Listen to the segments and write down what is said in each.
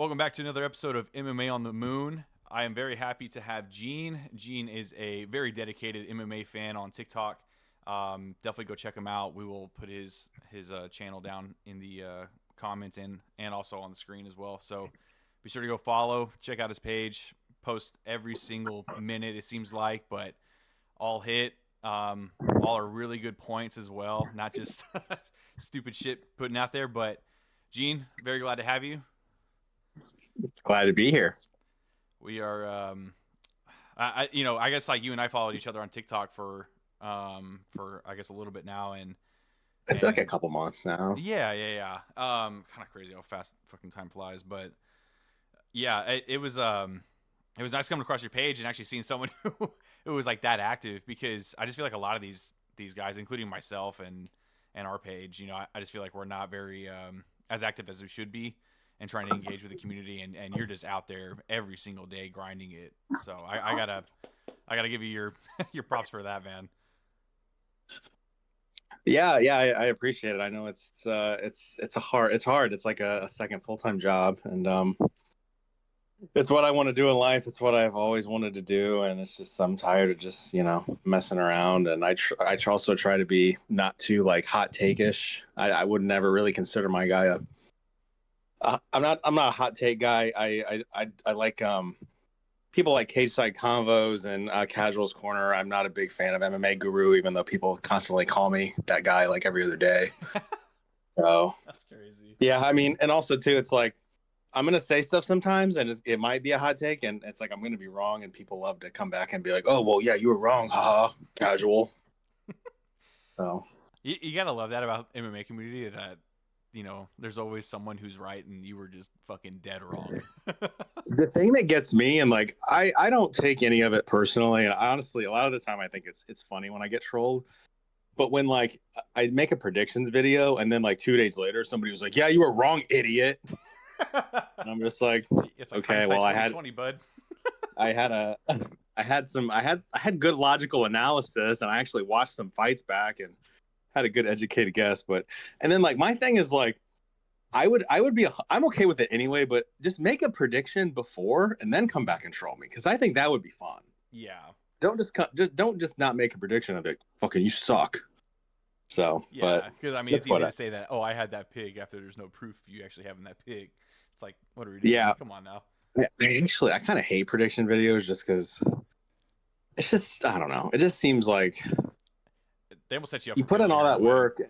Welcome back to another episode of MMA on the Moon. I am very happy to have Gene. Gene is a very dedicated MMA fan on TikTok. Definitely go check him out. We will put his channel down in the comments and also on the screen as well. So be sure to go follow, check out his page. Post every single minute it seems like, but all hit. All are really good points as well, not just stupid shit putting out there. But Gene, very glad to have you. Glad to be here. We are I guess like you and I followed each other on TikTok for I guess a little bit now, It's like a and couple months now. yeah. Kind of crazy how fast fucking time flies, but yeah, it was nice coming across your page and actually seeing someone who was like that active, because I just feel like a lot of these guys, including myself and our page, I just feel like we're not very as active as we should be and trying to engage with the community, and you're just out there every single day grinding it. So I gotta give you your your props for that, man. Yeah, I appreciate it. I know it's hard. It's like a second full time job, and it's what I want to do in life. It's what I've always wanted to do, and it's just I'm tired of just messing around. And also try to be not too like hot take ish. I would never really consider my guy a. I'm not a hot take guy. I like people like cage side convos and casuals corner. I'm not a big fan of MMA guru, even though people constantly call me that guy like every other day. So That's crazy. yeah, I mean, and also too, it's like I'm gonna say stuff sometimes, and it might be a hot take, and it's like I'm gonna be wrong, and people love to come back and be like, "Oh, well, yeah, you were wrong, haha." Casual. So You gotta love that about MMA community, that there's always someone who's right and you were just fucking dead wrong. the thing that gets me, and like I don't take any of it personally, and honestly, a lot of the time I think it's funny when I get trolled. But when like I make a predictions video and then like 2 days later somebody was like, "Yeah, you were wrong, idiot," and I'm just like, It's like "Okay, hindsight well, 2020, bud. I had a, I had good logical analysis, and I actually watched some fights back and had a good educated guess." But and then like my thing is like, I'm okay with it anyway, but just make a prediction before and then come back and troll me because I think that would be fun. Yeah. Don't just not make a prediction of it. Fucking you suck. So, but Yeah, because I mean, it's that's easy what to say that. Oh, I had that pig after there's no proof of you actually having that pig. It's like, what are we doing? yeah. Come on now. I kind of hate prediction videos just because it's just I don't know. It just seems like They almost set you up you for put in all failure in a that way. work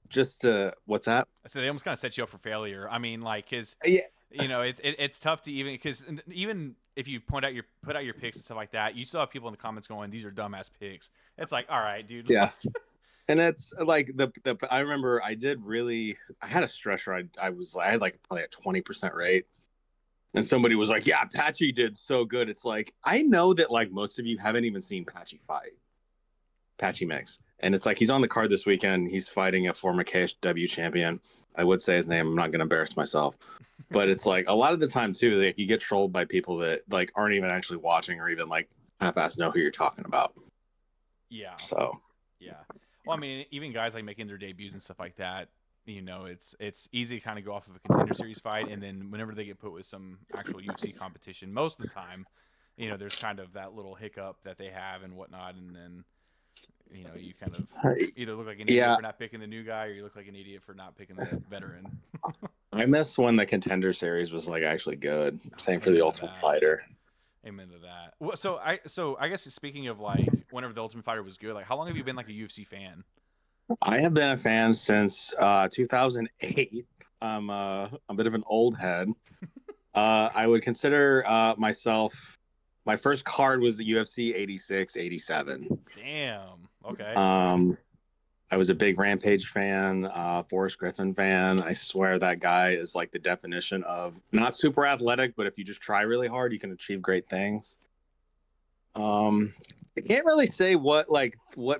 just to what's that? I said they almost kind of set you up for failure. I mean, like, because Yeah, it's tough to even if you put out your picks and stuff like that, you still have people in the comments going, "These are dumbass picks." It's like, all right, dude. yeah. Like, And it's like the I remember I had a stretcher. I had like probably a 20% rate. And somebody was like, "Yeah, Patchy did so good." It's like I know that like most of you haven't even seen Patchy fight. Patchy Mix. And it's like he's on the card this weekend. He's fighting a former KSW champion. I would say his name. I'm not gonna embarrass myself. But it's like a lot of the time too, like you get trolled by people that like aren't even actually watching or even like half-ass know who you're talking about. yeah, So yeah. Well, I mean, even guys like making their debuts and stuff like that, it's easy to kind of go off of a contender series fight, and then whenever they get put with some actual UFC competition, most of the time, there's kind of that little hiccup that they have and whatnot, and then you kind of either look like an idiot yeah, for not picking the new guy, or you look like an idiot for not picking the veteran. I miss when the contender series was like actually good. Oh, Same for the amen to Ultimate that. Fighter. Amen to that. Well, so I guess speaking of like whenever the Ultimate Fighter was good, like how long have you been like a UFC fan? I have been a fan since 2008. I'm a bit of an old head. I would consider myself. My first card was the UFC 86, 87. Damn. Okay. Um, I was a big Rampage fan, Forrest Griffin fan. I swear that guy is like the definition of not super athletic, but if you just try really hard, you can achieve great things. I can't really say what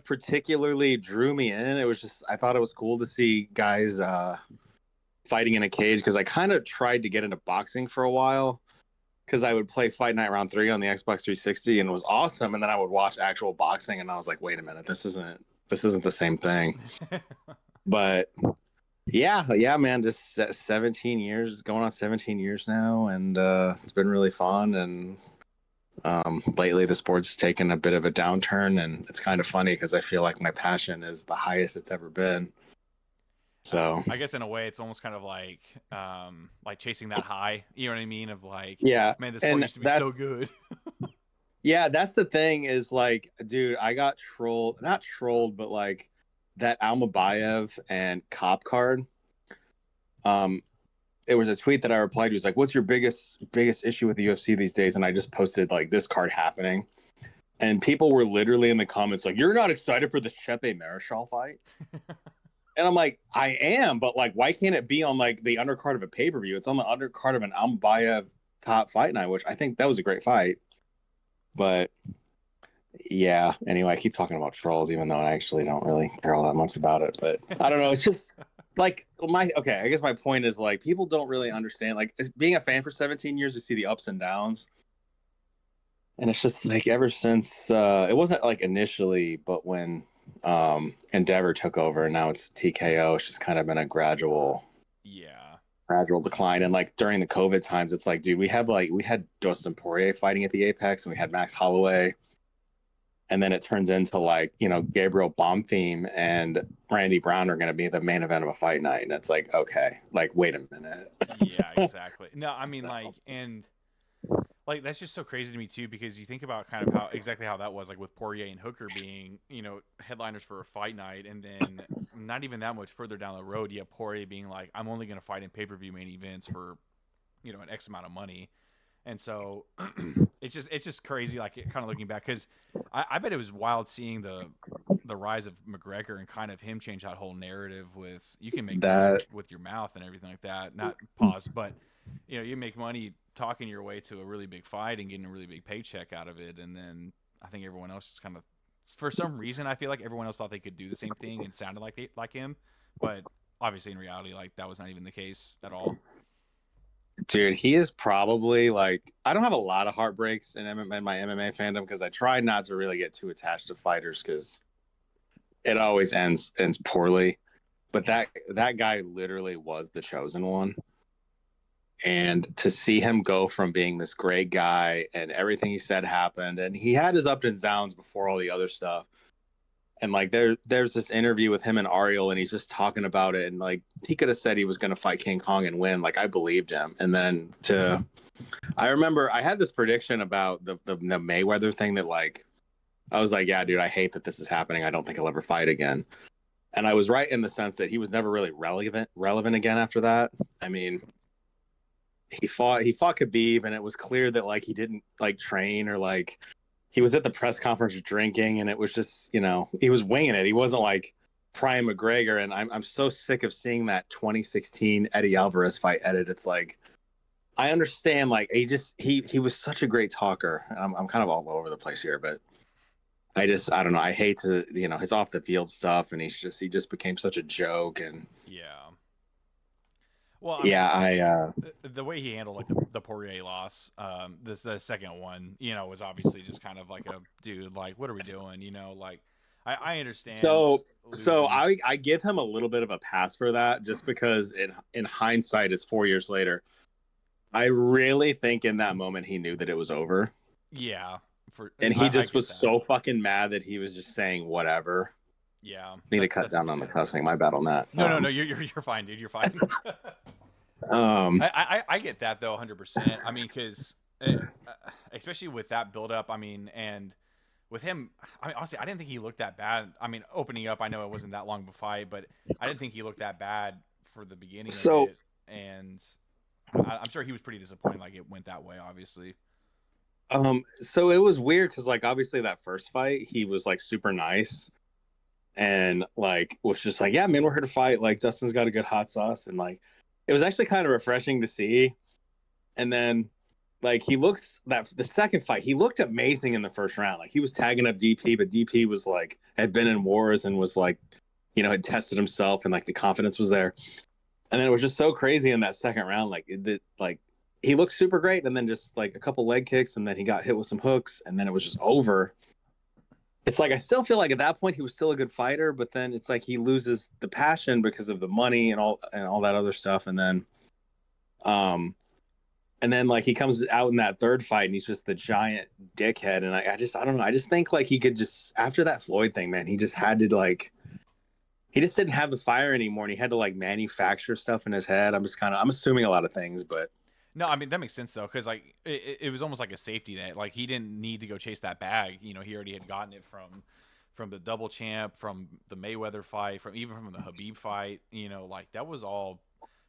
particularly drew me in. It was just I thought it was cool to see guys fighting in a cage because I kind of tried to get into boxing for a while because I would play Fight Night Round 3 on the Xbox 360 and it was awesome. And then I would watch actual boxing and I was like, wait a minute, this isn't the same thing. But Yeah, man. Just 17 years, going on 17 years now, and it's been really fun. And lately, the sport's taken a bit of a downturn, and it's kind of funny because I feel like my passion is the highest it's ever been. So I guess in a way, it's almost kind of like chasing that high. You know what I mean? Of like, yeah, man, the sport and used to be so that's good. yeah, that's the thing is like, dude, I got trolled, not trolled, but like that Almabayev and Cop card. Um, it was a tweet that I replied to. Was like, "What's your biggest issue with the UFC these days?" And I just posted like this card happening, and people were literally in the comments like, "You're not excited for this Chepe Marichal fight?" And I'm like, "I am, but like, why can't it be on like the undercard of a pay per view? It's on the undercard of an Almabayev top fight night, which I think that was a great fight." But yeah, anyway, I keep talking about trolls, even though I actually don't really care all that much about it. But I don't know. It's just like okay, I guess my point is like people don't really understand. Like being a fan for 17 years to see the ups and downs. And it's just like ever since it wasn't like initially, but when Endeavor took over and now it's TKO, it's just kind of been a Yeah. gradual decline. And like during the COVID times, it's like, dude, we had Dustin Poirier fighting at the Apex and we had Max Holloway, and then it turns into like Gabriel Bonfim and Randy Brown are going to be the main event of a fight night, and it's like, okay, like wait a minute. Yeah, exactly. No, I mean and like that's just so crazy to me too because you think about kind of how exactly how that was like with Poirier and Hooker being headliners for a fight night, and then not even that much further down the road, yeah, Poirier being like, I'm only going to fight in pay-per-view main events for an X amount of money. And so it's just crazy, like kind of looking back, because I bet it was wild seeing the rise of McGregor and kind of him change that whole narrative with you can make money That with your mouth and everything like that. Not pause, but you make money talking your way to a really big fight and getting a really big paycheck out of it, and then I think everyone else just kind of, for some reason, I feel like everyone else thought they could do the same thing and sounded like him, but obviously in reality, like that was not even the case at all. dude, he is probably like I don't have a lot of heartbreaks in my MMA fandom because I try not to really get too attached to fighters because it always ends poorly. But that guy literally was the chosen one. And to see him go from being this great guy and everything he said happened, and he had his ups and downs before all the other stuff. And like there's this interview with him and Ariel, and he's just talking about it. And like he could have said he was going to fight King Kong and win. Like I believed him. And then I remember I had this prediction about the Mayweather thing that like I was like, yeah, dude, I hate that this is happening. I don't think he'll ever fight again. And I was right in the sense that he was never really relevant again after that. I mean, he fought Khabib, and it was clear that like he didn't like train or like he was at the press conference drinking, and it was just he was winging it. He wasn't like prime McGregor, and I'm so sick of seeing that 2016 Eddie Alvarez fight edit. It's like I understand like he was such a great talker. I'm kind of all over the place here, but I don't know. I hate to his off the field stuff, and he just became such a joke. And Yeah. Well, I yeah, mean, I the way he handled like the Poirier loss, this the second one, was obviously just kind of like a dude, like what are we doing? Like I understand so losing. I give him a little bit of a pass for that, just because in hindsight, it's 4 years later. I really think in that moment he knew that it was over, Yeah, for and he I just get was that. so fucking mad that he was just saying whatever. Yeah, Need to cut that's down on the understandable. cussing. My bad on that. No, you're fine, dude. You're fine. Um, I get that though, 100%. I mean, because especially with that build up, I mean, and with him, I mean, honestly, I didn't think he looked that bad. I mean, opening up, I know it wasn't that long of a fight, but I didn't think he looked that bad for the beginning of so it, and I'm sure he was pretty disappointed. Like it went that way, obviously. so it was weird because like obviously that first fight he was like super nice and like was just like, yeah, man, we're here to fight. Like Dustin's got a good hot sauce, and like it was actually kind of refreshing to see. And then like he looked that the second fight, he looked amazing in the first round. Like he was tagging up DP, but DP was like had been in wars and was like, had tested himself, and like the confidence was there. And then it was just so crazy in that second round. Like he looked super great, and then just like a couple leg kicks, and then he got hit with some hooks, and then it was just over. it's like I still feel like at that point he was still a good fighter, but then it's like he loses the passion because of the money and all that other stuff, um and then like he comes out in that third fight and he's just the giant dickhead, and I don't know, I just think like he could just after that Floyd thing, man, he just had to like he just didn't have the fire anymore, and he had to like manufacture stuff in his head. I'm assuming a lot of things, but No, I mean that makes sense though, because like it was almost like a safety net. Like he didn't need to go chase that bag. You know, he already had gotten it from the double champ, from the Mayweather fight, from even from the Habib fight. You know, like that was all.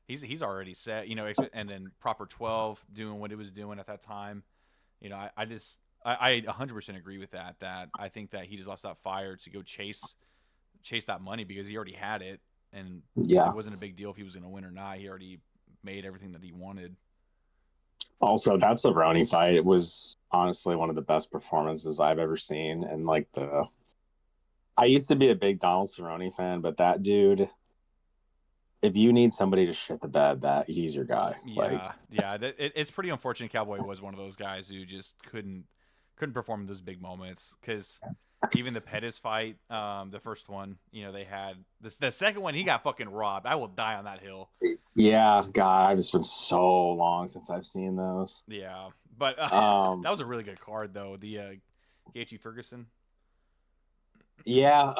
He's already set. You know, and then proper 12 doing what it was doing at that time. You know, I 100% agree with that. That I think that he just lost that fire to go chase that money because he already had it, and it yeah. wasn't a big deal if he was going to win or not. He already made everything that he wanted. Also, that Cerrone fight, it was honestly one of the best performances I've ever seen. And like I used to be a big Donald Cerrone fan, but that dude, if you need somebody to shit the bed, that he's your guy. Like, Yeah. It's pretty unfortunate. Cowboy was one of those guys who just couldn't perform in those big moments because even the Pettis fight, the first one, you know, they had this. The second one, he got fucking robbed. I will die on that hill. yeah, God, it's been so long since I've seen those. Yeah, but Um, that was a really good card though. The Gaethje Ferguson. yeah,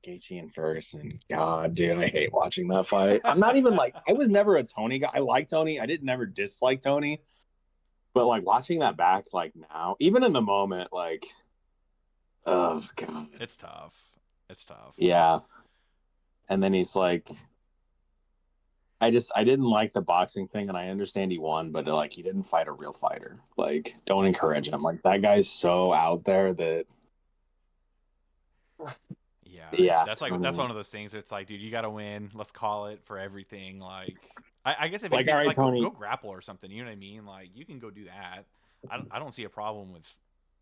Gaethje and Ferguson. God, dude, I hate watching that fight. I'm not even like I was never a Tony guy. I like Tony. I didn't never dislike Tony, but like watching that back, like now, even in the moment, like, oh God, It's tough. It's tough. yeah. And then he's like, I didn't like the boxing thing, and I understand he won, but like he didn't fight a real fighter. Like, don't Yeah. encourage him. Like that guy's so out there that Yeah, yeah, that's Tony. one of those things. It's like, dude, you got to win. Let's call it for everything. Like, I guess if Like, all anything, right, like Tony. go grapple or something. You know what I mean? Like, you can go do that. I don't see a problem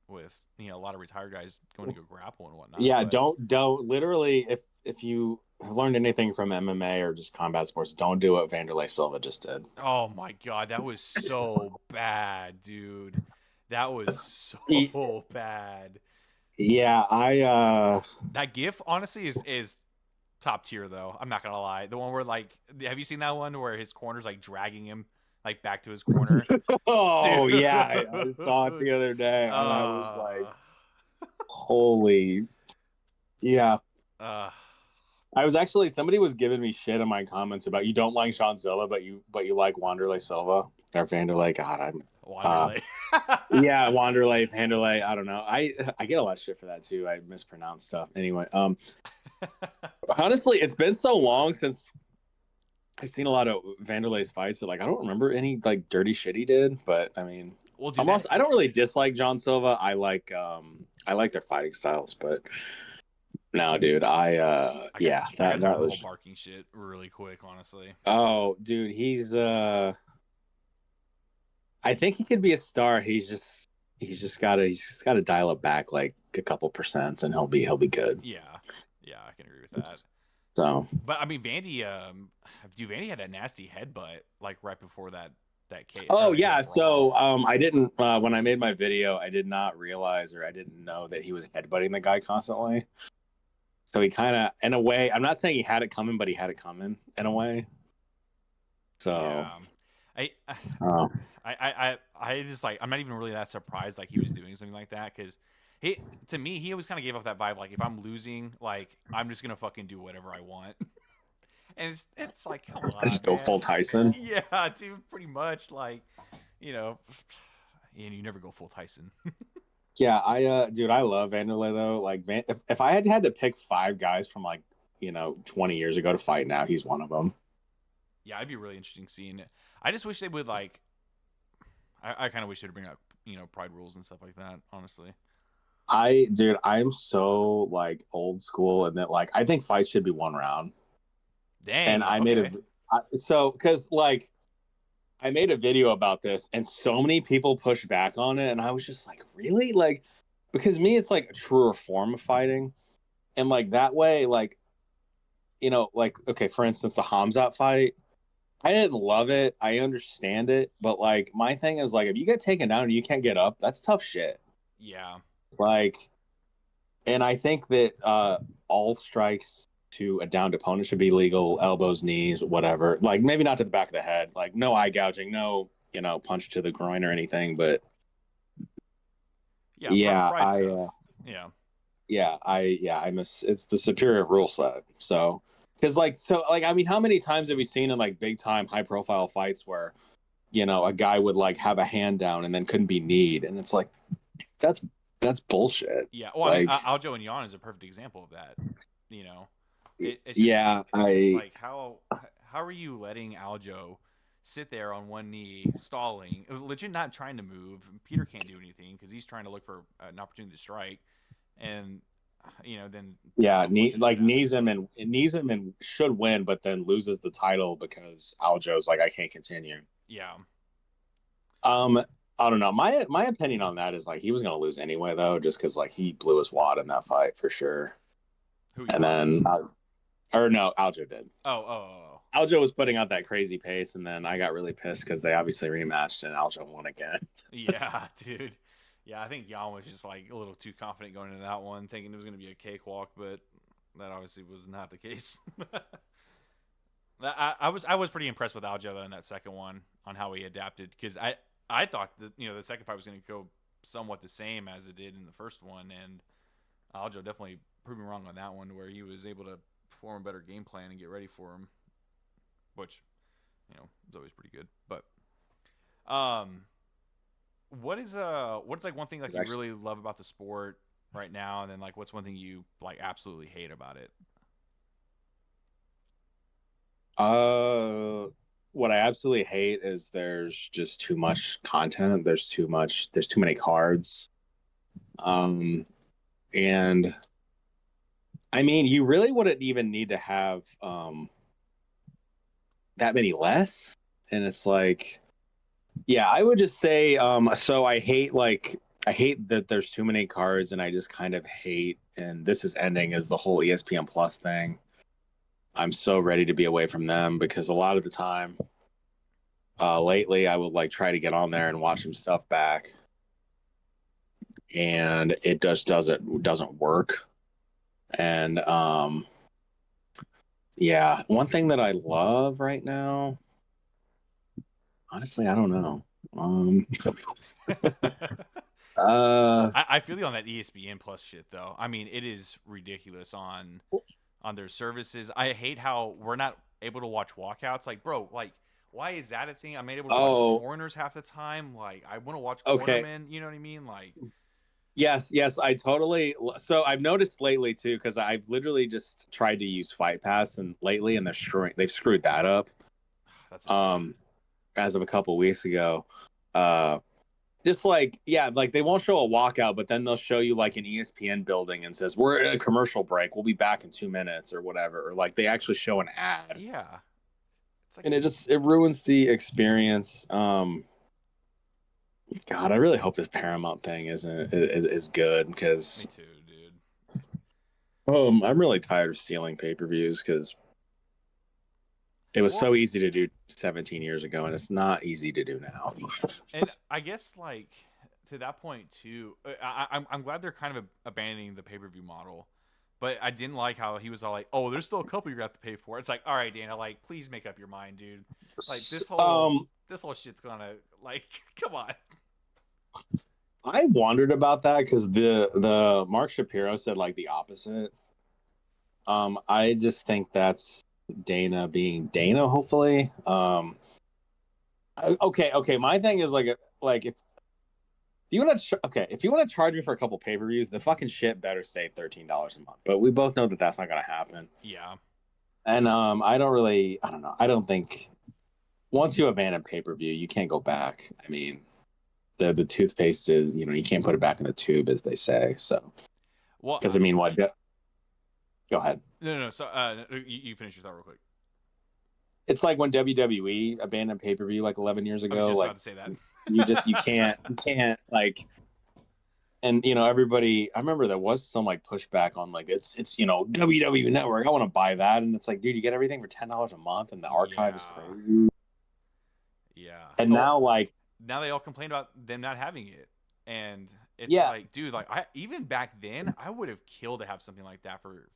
with you know a lot of retired guys going to go grapple and whatnot. Yeah, But don't literally if you have learned anything from MMA or just combat sports, don't do what Vanderlei Silva just did. oh my god, that was so bad, dude. That was He, so bad. yeah, That GIF honestly is top tier though. I'm not gonna lie. The one where like, have you seen that one where his corner's like dragging him like back to his corner? Dude. oh yeah, I saw it the other day, and I was like, Uh, holy yeah. uh, I was actually somebody was giving me shit in my comments about you don't like Sean Silva, but you like Wanderlei Silva or Vanderlei. God, I'm Wanderlei. yeah, Wanderlei, Vanderlei. I don't know. I get a lot of shit for that too. I mispronounce stuff. Anyway, honestly, it's been so long since I've seen a lot of Vanderlei's fights that like I don't remember any like dirty shit he did. But I mean, Well, dude, almost that I don't really dislike John Silva. I like their fighting styles, but no, dude, yeah, I got that tired that of the whole was barking shit really quick, honestly. oh, dude, he's I think he could be a star. He's just gotta dial it back like a couple percent, and he'll be good. Yeah, yeah, I can agree with that. So But I mean, Vandy, dude, Vandy had a nasty headbutt like right before that K or oh that yeah, brawl. so I didn't when I made my video, I did not realize or I didn't know that he was headbutting the guy constantly. So he kind of, in a way, I'm not saying he had it coming, but he had it coming in a way. So Yeah, I, uh, I just like I'm not even really that surprised like he was doing something like that because he to me he always kind of gave off that vibe like if I'm losing like I'm just gonna fucking do whatever I want and it's like come I on just go man full Tyson. yeah dude pretty much like you know and you never go full Tyson. Yeah, dude, I love Vanderlei though. Like, if I had to pick five guys from like 20 years ago to fight now, he's one of them. Yeah, I'd be really interesting seeing it. I just wish they would like I kind of wish they'd bring up you know pride rules and stuff like that honestly. Dude, I'm so like old school and that like I think fights should be one round. And Dang, I made okay. so because like I made a video about this and so many people pushed back on it, and I was just like, really? Like, because me, it's like a truer form of fighting, and like that way, like like okay, for instance, the Hamzat fight. I didn't love it. I understand it, but like my thing is like if you get taken down and you can't get up, that's tough shit. Yeah. Like And I think that all strikes to a downed opponent should be legal. Elbows, knees, whatever. Like maybe not to the back of the head. Like no eye gouging, no punch to the groin or anything. But Yeah, yeah, pride stuff. Yeah. I miss it's the superior rule set. So because I mean, how many times have we seen in like big time high profile fights where a guy would like have a hand down and then couldn't be kneed, and it's like that's that's bullshit. Yeah. Well, I mean, Like Aljo and Yan is a perfect example of that. You know, yeah, it's just like how are you letting Aljo sit there on one knee, stalling, legit not trying to move? Peter can't do anything because he's trying to look for an opportunity to strike, and then yeah, unfortunately that happened. knees him and should win, but then loses the title because Aljo's like I can't continue. Yeah. Um, I don't know. My opinion on that is like he was gonna lose anyway though, just because like he blew his wad in that fight for sure. Who, And Yan? then or no, Aljo did. Oh. Aljo was putting out that crazy pace, and then I got really pissed because they obviously rematched and Aljo won again. Yeah, dude. Yeah, I think Yan was just like a little too confident going into that one, thinking it was going to be a cakewalk, but that obviously was not the case. I was pretty impressed with Aljo though in that second one on how he adapted because I thought that the second fight was going to go somewhat the same as it did in the first one, and Aljo definitely proved me wrong on that one where he was able to form a better game plan and get ready for him, which is always pretty good. But um, what's like one thing like It's you actually really love about the sport right now, and then like what's one thing you like absolutely hate about it? uh what I absolutely hate is there's just too much content. There's too many cards. Um and I mean you really wouldn't even need to have that many less. And it's like yeah, I would just say so I hate that there's too many cards, and I just kind of hate, and this is ending, is the whole ESPN Plus thing. I'm so ready to be away from them because a lot of the time lately I would like try to get on there and watch some stuff back, and it just doesn't work. And yeah, one thing that I love right now, honestly, I don't know. Um, uh, I feel you on that ESPN Plus shit though. I mean, it is ridiculous on their services. I hate how we're not able to watch walkouts. Like, bro, like why is that a thing? I'm not able to watch oh, corners half the time. Like, I want to watch okay. cornermen. You know what I mean? Like, Yes, I totally. So I've noticed lately too, because I've literally just tried to use Fight Pass and lately, and they've screwed that up. that's a shame. Um, as of a couple weeks ago, uh, just like yeah, like they won't show a walkout, but then they'll show you like an ESPN building and says we're at a commercial break, we'll be back in 2 minutes or whatever, or like they actually show an ad, Yeah, it's like and it ruins the experience. God, I really hope this Paramount thing is good me because too, dude. I'm really tired of stealing pay-per-views because it was Well, so easy to do 17 years ago, and it's not easy to do now. and I guess like to that point too, I'm glad they're kind of abandoning the pay per view model. But I didn't like how he was all like, "Oh, there's still a couple you're gonna have to pay for." It's like, all right, Dana, like, please make up your mind, dude. Like Um, this whole shit's gonna like, come on. I wondered about that because the Mark Shapiro said like the opposite. I just think that's Dana being Dana. Hopefully, okay. My thing is like if you want to okay, if you want to charge me for a couple pay-per-views, the fucking shit better say $13 a month. But we both know that that's not gonna happen. Yeah. And I don't know. I don't think once you abandon pay-per-view, you can't go back. I mean, the toothpaste is you can't put it back in the tube as they say. So Well, because I mean, what? Go ahead. no. So, you finish your thought real quick. It's like when WWE abandoned pay-per-view like 11 years I was ago. just Like about to say that. you can't like, and everybody. I remember there was some like pushback on like it's WWE Network. I want to buy that, and it's like, dude, you get everything for $10 a month, and the archive is Yeah. crazy. Yeah. And Oh, now like now they all complain about them not having it. And it's Yeah, like, dude, like I even back then I would have killed to have something like that for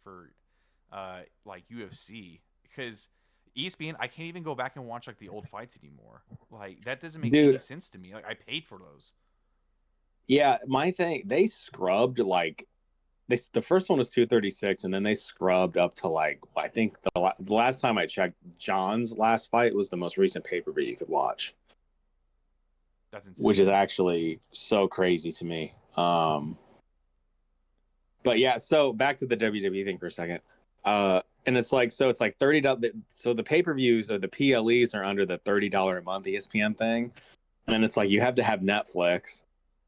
like UFC, because ESPN I can't even go back and watch like the old fights anymore. Like that doesn't make any dude. sense to me. Like I paid for those. Yeah, my thing, they scrubbed like the first one was 236, and then they scrubbed up to like I think the last time I checked, John's last fight was the most recent pay per view you could watch, That's which is insane. actually so crazy to me. But yeah, so back to the WWE thing for a second. And it's like so it's like $30. So the pay per views or the PLEs are under the $30 a month ESPN thing, and then it's like you have to have Netflix,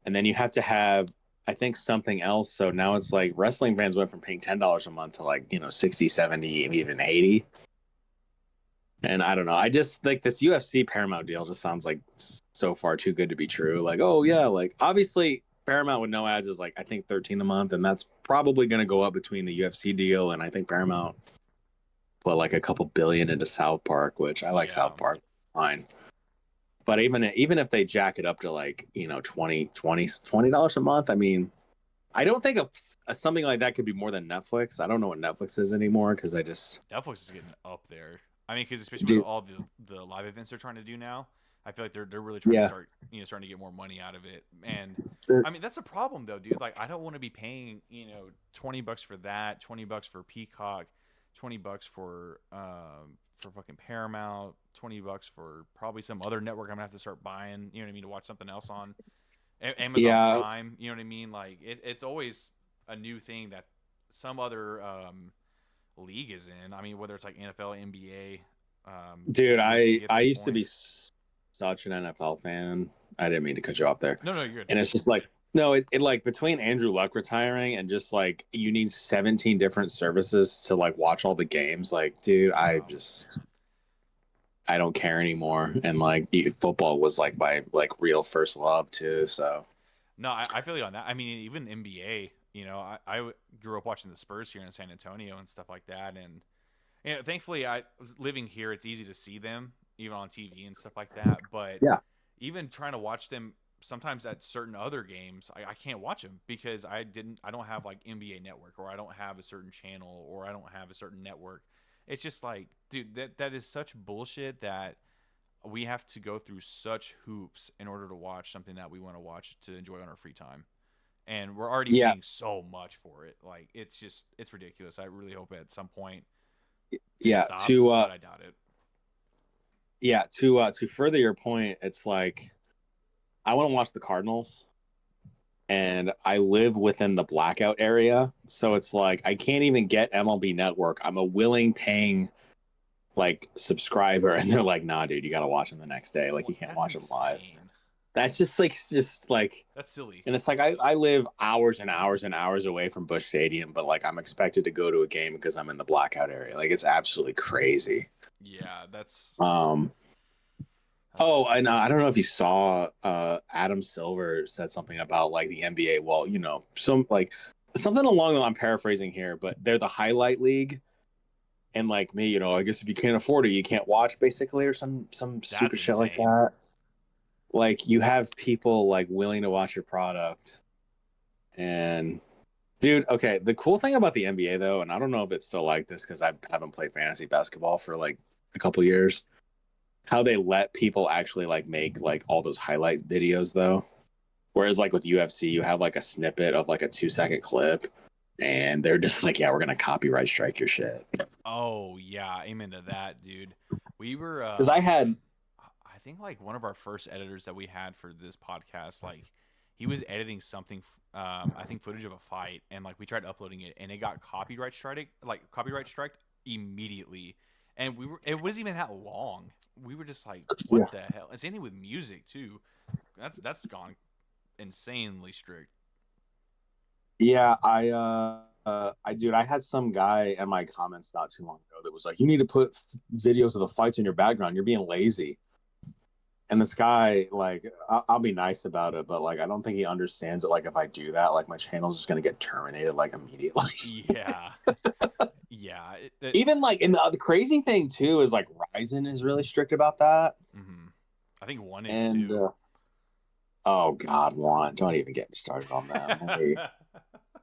and then you have to have I think something else. So now it's like wrestling fans went from paying $10 a month to like 60, 70, even 80. And I don't know. I just like this UFC Paramount deal just sounds like so far too good to be true. Like, oh yeah, like obviously Paramount with no ads is like I think 13 a month, and that's probably going to go up between the UFC deal and I think Paramount put like a couple billion into South Park, which I like Yeah. South Park, fine. But even if they jack it up to like 20 dollars a month, I mean, I don't think something like that could be more than Netflix. I don't know what Netflix is anymore because I just Netflix is getting up there. I mean, because especially with do. all the live events they're trying to do now, I feel like they're really trying to Yeah, start starting to get more money out of it. And I mean, that's the problem though, dude. Like, I don't want to be paying $20 for that, $20 for Peacock, $20 for fucking Paramount, $20 for probably some other network I'm gonna have to start buying. You know what I mean, to watch something else on Amazon yeah, Prime. You know what I mean? Like, it's always a new thing that some other league is in. I mean, whether it's like NFL, NBA, dude. I UFC at I this used to point. be such an NFL fan. I didn't mean to cut you off there. No, no, you're good. And it's just like no, it like between Andrew Luck retiring and just like you need 17 different services to like watch all the games. Like, dude, Yeah. I don't care anymore. And like football was like my like real first love too. So No, I feel you on that. I mean, even NBA. I grew up watching the Spurs here in San Antonio and stuff like that, and thankfully, I living here, it's easy to see them even on TV and stuff like that. But yeah, even trying to watch them sometimes at certain other games, I can't watch them because I don't have like NBA Network, or I don't have a certain channel, or I don't have a certain network. It's just like, dude, that is such bullshit that we have to go through such hoops in order to watch something that we want to watch to enjoy on our free time. And we're already yeah, paying so much for it. Like, it's ridiculous. I really hope at some point it yeah. stops, but I doubt it. To further your point, it's like I want to watch the Cardinals, and I live within the blackout area, so it's like I can't even get MLB Network. I'm a willing paying like subscriber, and they're like, "Nah, dude, you got to watch them the next day. Like you can't That's watch them live." insane. That's just like, That's silly. and it's like I live hours and hours and hours away from Busch Stadium, but like I'm expected to go to a game because I'm in the blackout area. Like it's absolutely crazy. Yeah, that's. Um, Oh, and I don't know if you saw Adam Silver said something about like the NBA. Well, some like something along the I'm paraphrasing here, but they're the highlight league, and like me, I guess if you can't afford it, you can't watch basically, or some That's stupid shit like insane. that. Like you have people like willing to watch your product, and dude, okay, the cool thing about the NBA though, and I don't know if it's still like this because I haven't played fantasy basketball for like a couple years, how they let people actually like make like all those highlight videos though. Whereas like with UFC, you have like a snippet of like a 2 second clip, and they're just like, yeah, we're gonna copyright strike your shit. Oh yeah, amen to that, dude. We were Because I had, I think like one of our first editors that we had for this podcast, like he was editing something, I think footage of a fight, and like we tried uploading it, and it got copyright striked immediately, and it wasn't even that long. We were just like, yeah, what the hell? And same thing with music too. That's gone insanely strict. yeah, dude, I had some guy in my comments not too long ago that was like, you need to put videos of the fights in your background. You're being lazy. And this guy, like, I'll be nice about it, but like, I don't think he understands it. Like, if I do that, like, my channel's just gonna get terminated like immediately. Yeah, yeah. Even like, and the crazy thing too is like, Ryzen is really strict about that. Mhm. I think one is And too. Oh God, Juan, don't even get me started on them.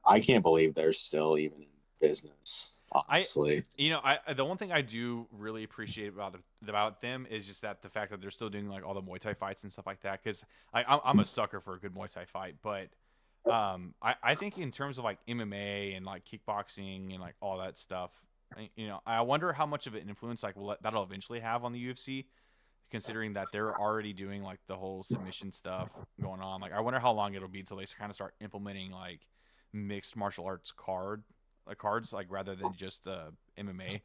I can't believe they're still even in business. I, Honestly, the one thing I do really appreciate about them is just that the fact that they're still doing like all the Muay Thai fights and stuff like that. Because I'm a sucker for a good Muay Thai fight, but I think in terms of like MMA and like kickboxing and like all that stuff, I wonder how much of an influence like that'll eventually have on the UFC, considering that they're already doing like the whole submission stuff going on. Like, I wonder how long it'll be until they kind of start implementing like mixed martial arts cards, like rather than just MMA.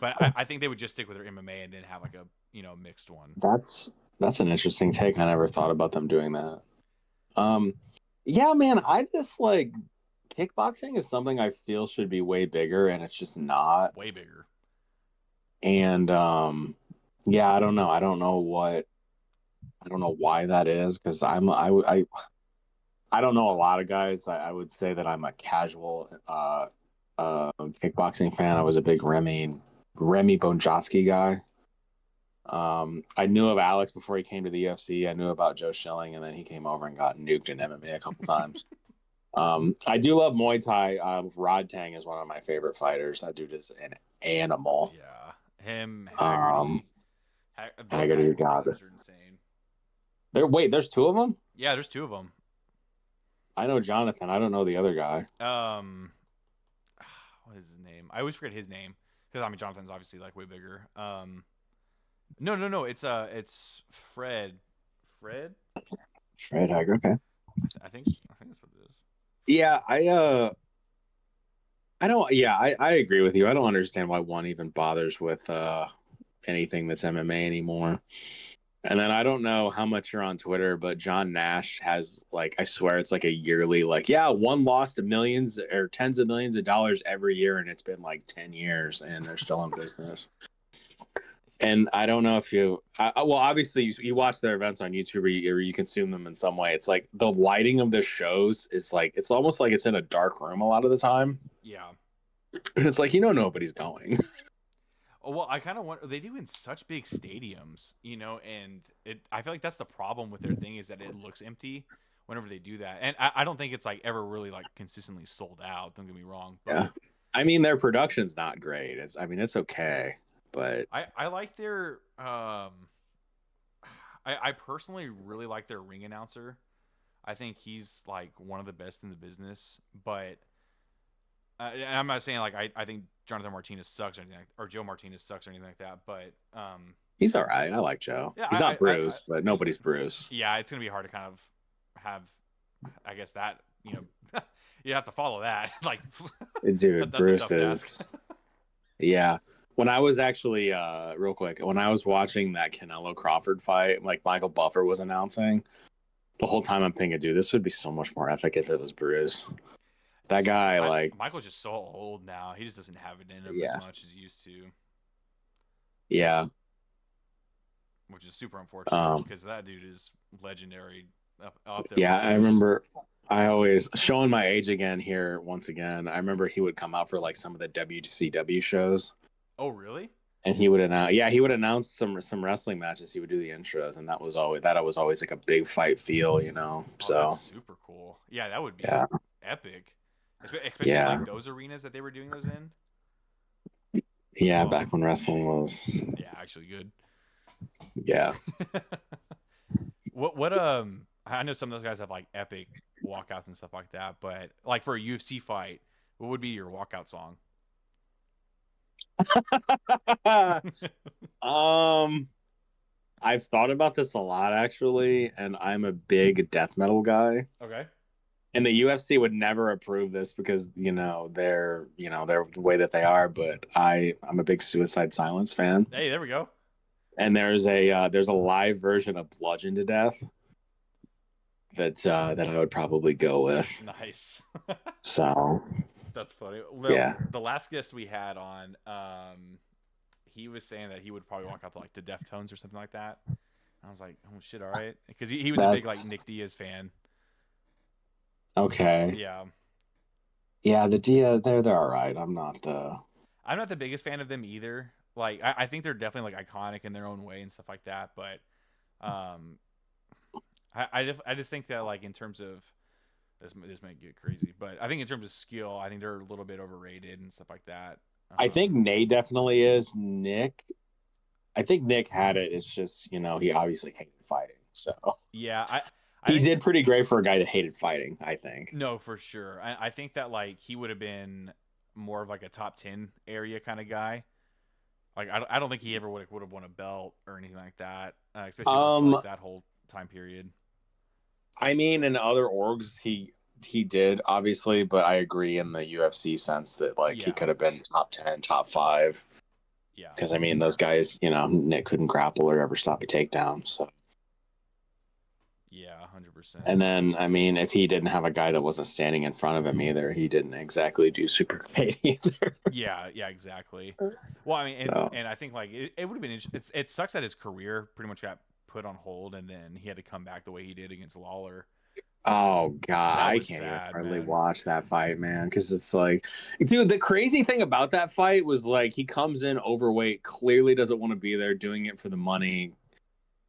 But I think they would just stick with their MMA and then have like a mixed one. that's that's an interesting take. I never thought about them doing that. Um, yeah, man, I just like kickboxing is something I feel should be way bigger, and it's just not. Way bigger. And yeah, I don't know. I don't know why that is because I don't know a lot of guys. I would say that I'm a casual kickboxing fan. I was a big Remy Bonjatski guy. I knew of Alex before he came to the UFC. I knew about Joe Schilling, and then he came over and got nuked in MMA a couple times. I do love Muay Thai. Rod Tang is one of my favorite fighters. That dude is an animal. Yeah, him, Um, Haggerty, both Haggerty, Haggerty God, brothers are insane. there's two of them. Yeah, there's two of them. I know Jonathan. I don't know the other guy. Um, what is his name? I always forget his name because I mean Jonathan's obviously like way bigger. No, no, no. It's Fred. Fred. Fred Hager. Okay. I think that's what it is. Yeah, I don't. Yeah, I agree with you. I don't understand why one even bothers with anything that's MMA anymore. And then I don't know how much you're on Twitter, but John Nash has like I swear it's like a yearly like yeah one lost millions or tens of millions of dollars every year, and it's been like 10 years, and they're still in business. And I don't know if well, obviously you watch their events on YouTube or you consume them in some way. It's like the lighting of the shows is like it's almost like it's in a dark room a lot of the time, Yeah. and it's like nobody's going. Oh, well, I kind of want they do in such big stadiums, and I feel like that's the problem with their thing is that it looks empty whenever they do that, and I don't think it's like ever really like consistently sold out. Don't get me wrong, Yeah, but I mean their production's not great. It's okay, but I like their I personally really like their ring announcer. I think he's like one of the best in the business, but and I'm not saying like I think Jonathan Martinez sucks or anything or Joe Martinez sucks or anything like that, but he's all right. I like Joe. yeah, He's not Bruce, but nobody's Bruce. yeah, it's gonna be hard to kind of have, I guess that you have to follow that. Like Dude, that's a Bruce tough task. is yeah. When I was actually real quick, when I was watching that Canelo Crawford fight, like Michael Buffer was announcing, the whole time I'm thinking, dude, this would be so much more epic if it was Bruce. That guy, like, Michael's just so old now; he just doesn't have it in him as yeah, much as he used to, yeah, which is super unfortunate um, because that dude is legendary up there with yeah. I Bruce. remember I always showing my age again here once again. I remember he would come out for like some of the WCW shows, Oh, really? and he would announce, yeah, he would announce some wrestling matches. He would do the intros, and that was always like a big fight feel. Oh, that's So super cool. Yeah, that would be yeah, epic, especially in yeah, like those arenas that they were doing those in. yeah. Oh, Back when wrestling was, yeah, actually good. yeah. What I know some of those guys have like epic walkouts and stuff like that, but like for a UFC fight, what would be your walkout song? um, I've thought about this a lot actually, and I'm a big death metal guy. Okay. And the UFC would never approve this because they're the way that they are. But I'm a big Suicide Silence fan, Hey, there we go. and there's a live version of Bludgeon to Death that I would probably go with. Nice. So That's funny. yeah, The last guest we had on, he was saying that he would probably walk out to like the Deftones or something like that. I was like, oh shit, all right, because he was a big like that's Nick Diaz fan. okay. Yeah, Yeah, the Dia they're all right. I'm not the biggest fan of them either. Like, I think they're definitely like iconic in their own way and stuff like that. But um, I just think that like in terms of this might get crazy, but I think in terms of skill, I think they're a little bit overrated and stuff like that. I think Nate definitely is. I think Nick had it. It's just, he obviously hated fighting. So Yeah, I he think did pretty great for a guy that hated fighting, I think. no for sure. I think that like he would have been more of like a top 10 area kind of guy. Like I don't think he ever would have won a belt or anything like that, especially with like Um, that whole time period. I mean, in other orgs, he did obviously, but I agree in the UFC sense that like he Yeah, could have been top 10, top 5. yeah, Because I mean, those guys, Nick couldn't grapple or ever stop a takedown. So, yeah, 100%. and then I mean, if he didn't have a guy that wasn't standing in front of him either, he didn't exactly do super great either. Yeah, yeah, exactly. Well, I mean, So, and I think like it would have been. It sucks that his career pretty much got put on hold, and then he had to come back the way he did against Lawler. oh god, That I was can't even sad, hardly man. watch that fight, man, because it's like, dude, the crazy thing about that fight was like he comes in overweight, clearly doesn't want to be there, doing it for the money.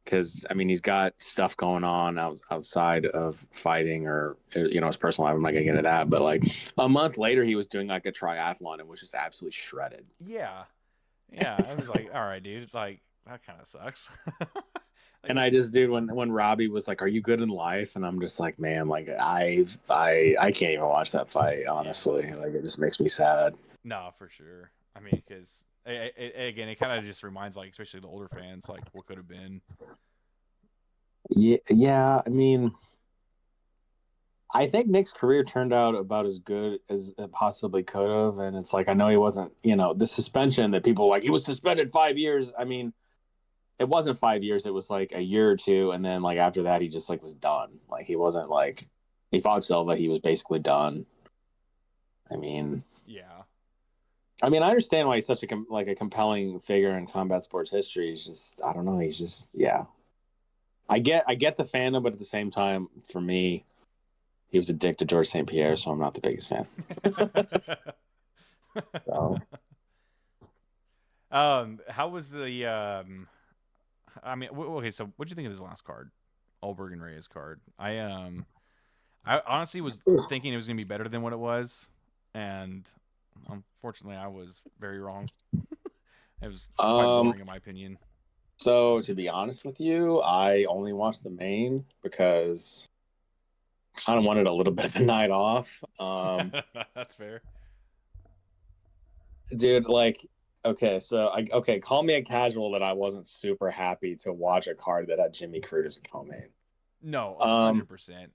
Because I mean, he's got stuff going on outside of fighting or his personal life. I'm not gonna get into that, but like a month later, he was doing like a triathlon and was just absolutely shredded. Yeah, yeah. I was like, all right, dude. Like that kind of sucks. Like And I it's just, dude, when Robbie was like, "Are you good in life?" and I'm just like, man, like I can't even watch that fight. yeah. Honestly, like it just makes me sad. No, for sure. I mean, because again, it kind of just reminds like, especially the older fans, like what could have been. Yeah, yeah. I mean, I think Nick's career turned out about as good as it possibly could have. And it's like, I know he wasn't, the suspension that people like, he was suspended 5 years. I mean, it wasn't 5 years. It was like a year or two. And then like after that, he just like was done. Like he wasn't like, he fought Silva. He was basically done. I mean, Yeah, I understand why he's such a compelling figure in combat sports history. He's just, I don't know. He's just, yeah. I get the fandom, but at the same time, for me, he was a dick to George St. Pierre, so I'm not the biggest fan. So, how was the I mean, okay, so what'd you think of this last card, Alberg and Reyes card? I honestly was thinking it was gonna be better than what it was, and unfortunately, I was very wrong. It was quite um, boring in my opinion. so to be honest with you, I only watched the main because I kind of wanted a little bit of a night off. That's fair. Dude, like, okay, call me a casual that I wasn't super happy to watch a card that had Jimmy Crute as a co-main. No, a Um, hundred percent.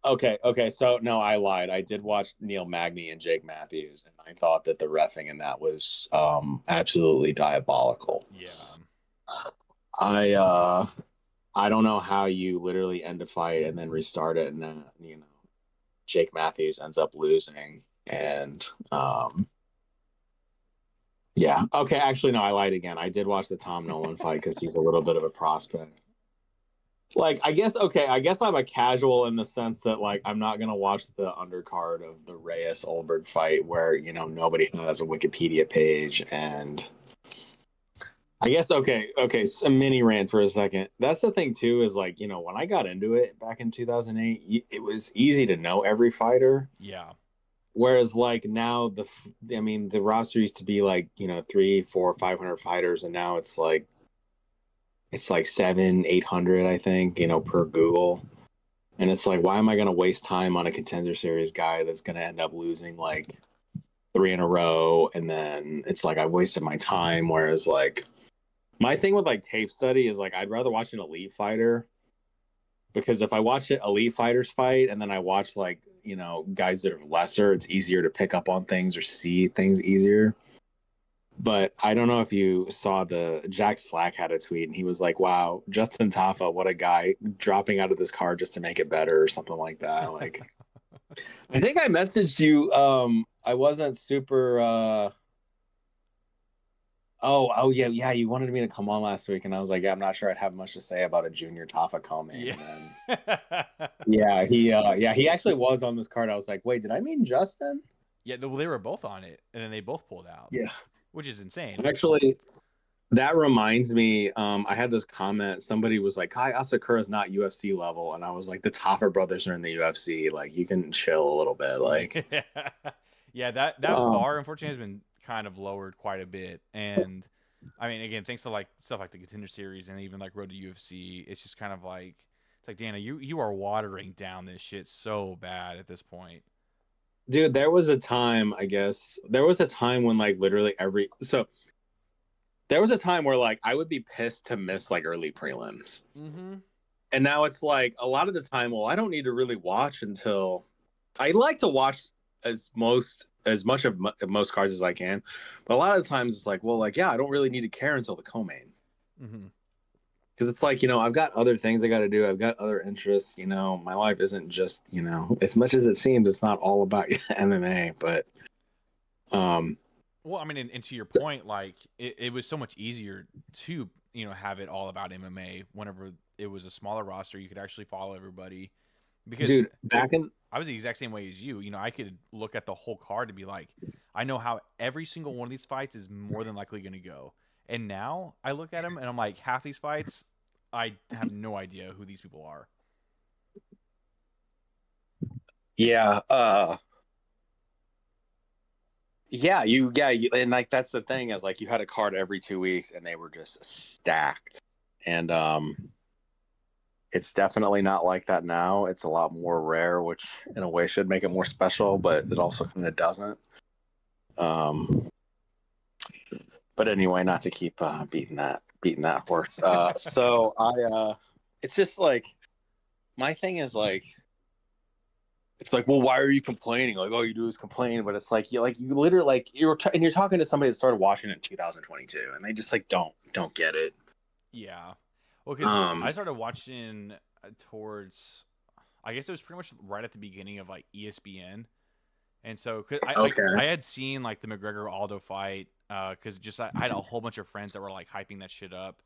okay, so no, I lied. I did watch Neil Magny and Jake Matthews, and I thought that the refing in that was absolutely diabolical. Yeah, I I don't know how you literally end a fight and then restart it, and then Jake Matthews ends up losing, and yeah, okay, actually no, I lied again. I did watch the Tom Nolan fight because he's a little bit of a prospect. Like, I guess I'm a casual in the sense that like I'm not gonna watch the undercard of the Reyes Olberg fight where nobody has a Wikipedia page. And I guess, okay, a mini rant for a second. That's the thing too, is like when I got into it back in 2008, it was easy to know every fighter. yeah, Whereas like now I mean the roster used to be like 3, 4, 500 fighters, and now it's like 7, 800, I think, per Google. And it's like, why am I going to waste time on a contender series guy that's going to end up losing like 3 in a row? And then it's like, I wasted my time. Whereas, like, my thing with like tape study is like, I'd rather watch an elite fighter because if I watch it, elite fighters fight and then I watch like, guys that are lesser, it's easier to pick up on things or see things easier. But I don't know if you saw the Jack Slack had a tweet and he was like, wow, Justin Tafa, what a guy dropping out of this car just to make it better or something like that. Like, I think I messaged you. I wasn't super. Oh yeah, yeah. You wanted me to come on last week, and I was like, yeah, I'm not sure I'd have much to say about a junior Tafa coming. yeah, And then yeah, he actually was on this card. I was like, wait, did I mean Justin? yeah. Well, they were both on it, and then they both pulled out, Yeah, which is insane. actually. That reminds me, I had this comment. Somebody was like, Kai Asakura is not UFC level. And I was like, the Taffer brothers are in the UFC. Like, you can chill a little bit. Like, Yeah, yeah. That um, bar unfortunately has been kind of lowered quite a bit, and I mean, again, thanks to like stuff like the Contender Series and even like Road to UFC, it's just kind of like it's like Dana, you are watering down this shit so bad at this point. dude, there was a time, I guess, there was a time when like literally there was a time where like I would be pissed to miss like early prelims. Mm-hmm. And now it's like a lot of the time, well, I don't need to really watch until I like to watch as much of most cards as I can, but a lot of the times it's like, well, like yeah, I don't really need to care until the co-main Mm-hmm. because it's like I've got other things I got to do, I've got other interests. My life isn't just as much as it seems, it's not all about MMA, but um, Well, I mean, and to your point, like it was so much easier to have it all about MMA whenever it was a smaller roster. You could actually follow everybody because dude, back in I was the exact same way as you. I could look at the whole card to be like, I know how every single one of these fights is more than likely going to go. And now I look at them and I'm like, half these fights, I have no idea who these people are. yeah, and like that's the thing is like you had a card every 2 weeks and they were just stacked, and it's definitely not like that now. It's a lot more rare, which in a way should make it more special, but it also kind of doesn't. Um, but anyway, not to keep beating that horse. It's just like my thing is like it's like, well, why are you complaining? Like, all you do is complain, but it's like you literally like and you're talking to somebody that started watching it in 2022, and they just like don't get it. Yeah. Well, because I Um, started watching towards, I guess it was pretty much right at the beginning of like ESPN. And so, cause I okay, had seen like the McGregor Aldo fight, because just I had a whole bunch of friends that were like hyping that shit up.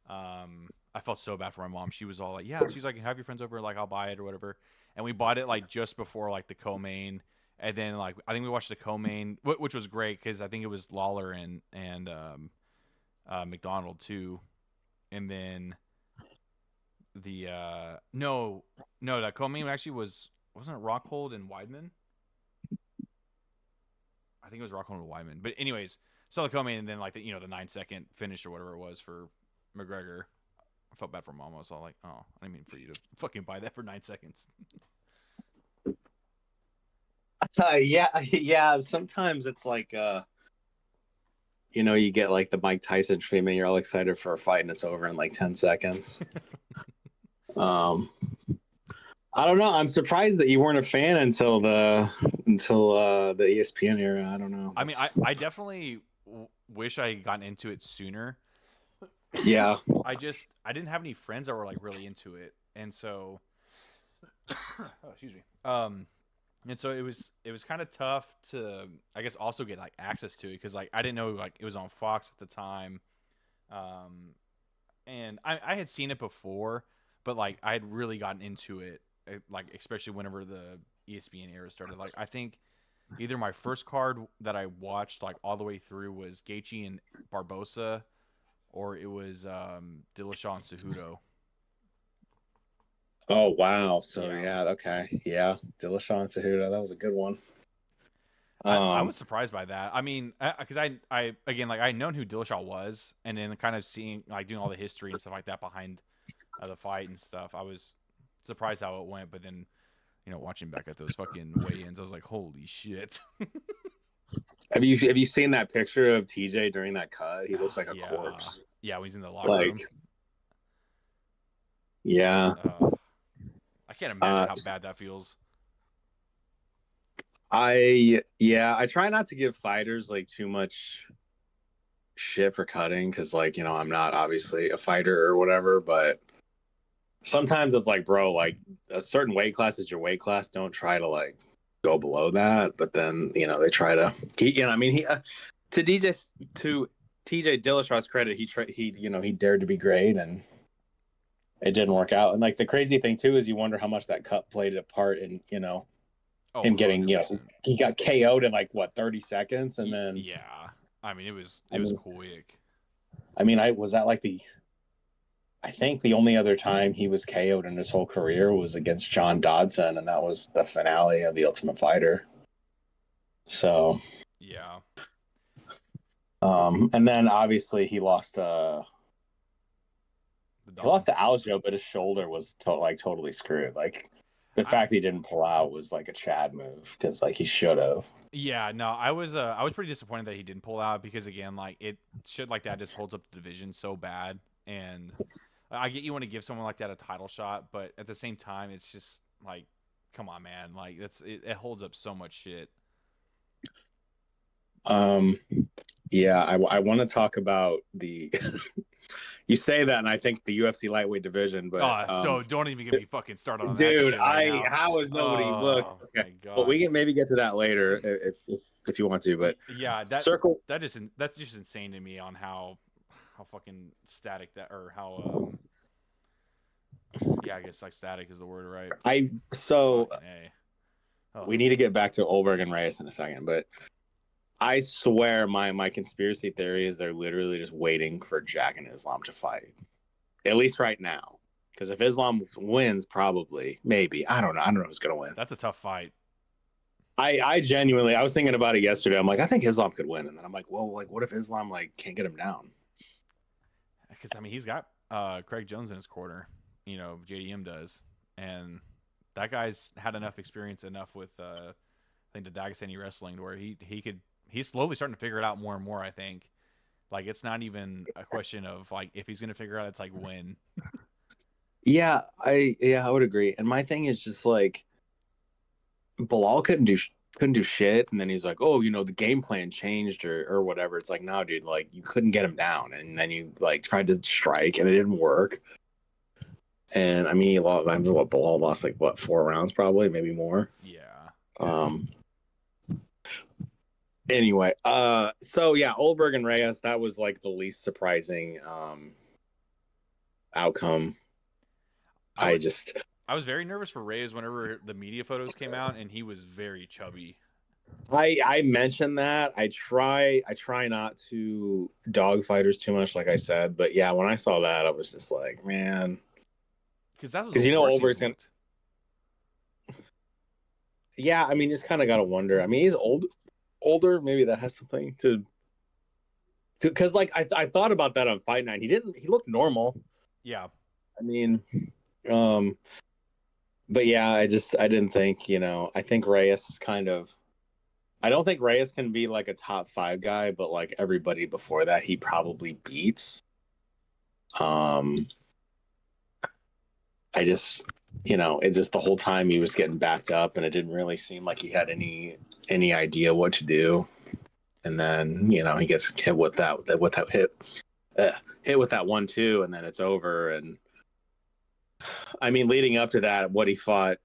I felt so bad for my mom. She was all like, "Yeah," she's like, "Have your friends over, like I'll buy it or whatever." And we bought it like just before like the co-main, and then like I think we watched the co-main, which was great because I think it was Lawler and McDonald too, and then the no that co-main actually wasn't it Rockhold and Weidman? I think it was Rockhold and Wyman. But anyways, saw the co-main and then like the 9 second finish or whatever it was for McGregor. I felt bad for Mama. I was all like, oh, I didn't mean for you to fucking buy that for 9 seconds. yeah, yeah. Sometimes it's like you get like the Mike Tyson treatment. You're all excited for a fight, and it's over in like 10 seconds. Um, I don't know. I'm surprised that you weren't a fan until the ESPN era. I don't know. I mean, I definitely wish I had gotten into it sooner. Yeah. I didn't have any friends that were like really into it, and so oh, excuse me. And so it was kind of tough to I guess also get like access to it because like I didn't know like it was on Fox at the time. Um, and I had seen it before, but like I had really gotten into it, like especially whenever the ESPN era started. Like I think either my first card that I watched like all the way through was Gaethje and Barbosa, or it was Dillashaw and Cejudo. Oh wow. So Yeah, yeah, okay. Yeah. Dillashaw and Cejudo. That was a good one. I Um was surprised by that. I mean, because I again like I had known who Dillashaw was, and then kind of seeing like doing all the history and stuff like that behind the fight and stuff. I was surprised how it went, but then watching back at those fucking weigh-ins, I was like, holy shit. have you seen that picture of TJ during that cut? He looks like a Yeah. corpse. Yeah, when he's in the locker Like, room. yeah. I can't imagine Uh how bad that feels. I try not to give fighters like too much shit for cutting because I'm not obviously a fighter or whatever, but sometimes it's like, bro, like a certain weight class is your weight class. Don't try to like go below that. But then they try to. I mean, to DJ to TJ Dillashaw's credit, he dared to be great, and it didn't work out. And like the crazy thing too is you wonder how much that cut played a part in Oh, him getting 100%. he got KO'd in like what 30 seconds, and then Yeah. I mean, it was I mean quick. I mean, I was that like the I think the only other time he was KO'd in his whole career was against John Dodson, and that was the finale of The Ultimate Fighter. So, Yeah. and then obviously The he lost Dom. to Aljo, but his shoulder was totally screwed. Like the I, fact he didn't pull out was like a Chad move because like he should have. yeah, no, I was pretty disappointed that he didn't pull out because again, like it shit like that just holds up the division so bad, and I get you want to give someone like that a title shot, but at the same time, it's just like, come on, man, like it holds up so much shit. Um, yeah, I want to talk about the. You say that, and I think the UFC lightweight division, but Oh, don't even get me fucking started on that dude, shit right now. how has nobody looked? Oh Okay, my but we god. can maybe get to that later if you want to. But Yeah, circle. that's just insane to me on how fucking static that or how yeah, I guess like static is the word, right? I so Fucking a. Oh we need to get back to Olberg and Reyes in a second, but I swear my conspiracy theory is they're literally just waiting for Jack and Islam to fight. At least right now. Because if Islam wins, probably, maybe. I don't know who's gonna win. that's a tough fight. I genuinely I was thinking about it yesterday. I'm like, I think Islam could win. And then I'm like, well, like what if Islam like can't get him down? Because I mean, he's got Craig Jones in his corner. You know, JDM does, and that guy's had enough experience enough with I think the Dagestani wrestling to where he's slowly starting to figure it out more and more. I think like it's not even a question of like if he's gonna figure it out. It's like when. I would agree. And my thing is just like Bilal couldn't do shit, and then he's like, oh, the game plan changed or whatever. It's like, no, dude, like you couldn't get him down, and then you like tried to strike, and it didn't work. And I mean, he lost. I mean, what Bilal lost like what 4 rounds, probably maybe more. Yeah. Um. Anyway, so yeah, Olberg and Reyes, that was like the least surprising outcome. I I would. just I was very nervous for Reyes whenever the media photos came out, and he was very chubby. I mentioned that. I try not to dog fighters too much, like I said, but yeah, when I saw that, I was just like, man, Because that was the because worst he's Olberg's gonna. looked. Yeah, I mean, just kind of gotta wonder. I mean, he's older. Maybe that has something to because like I thought about that on Fight Night. He didn't. He looked normal. Yeah. I mean, um, but yeah, I didn't think. I think Reyes is kind of. I don't think Reyes can be like a top five guy, but like everybody before that, he probably beats. Um, I just, it just the whole time he was getting backed up, and it didn't really seem like he had any idea what to do. And then he gets hit with that hit with that 1-2, and then it's over. And I mean, leading up to that, what he fought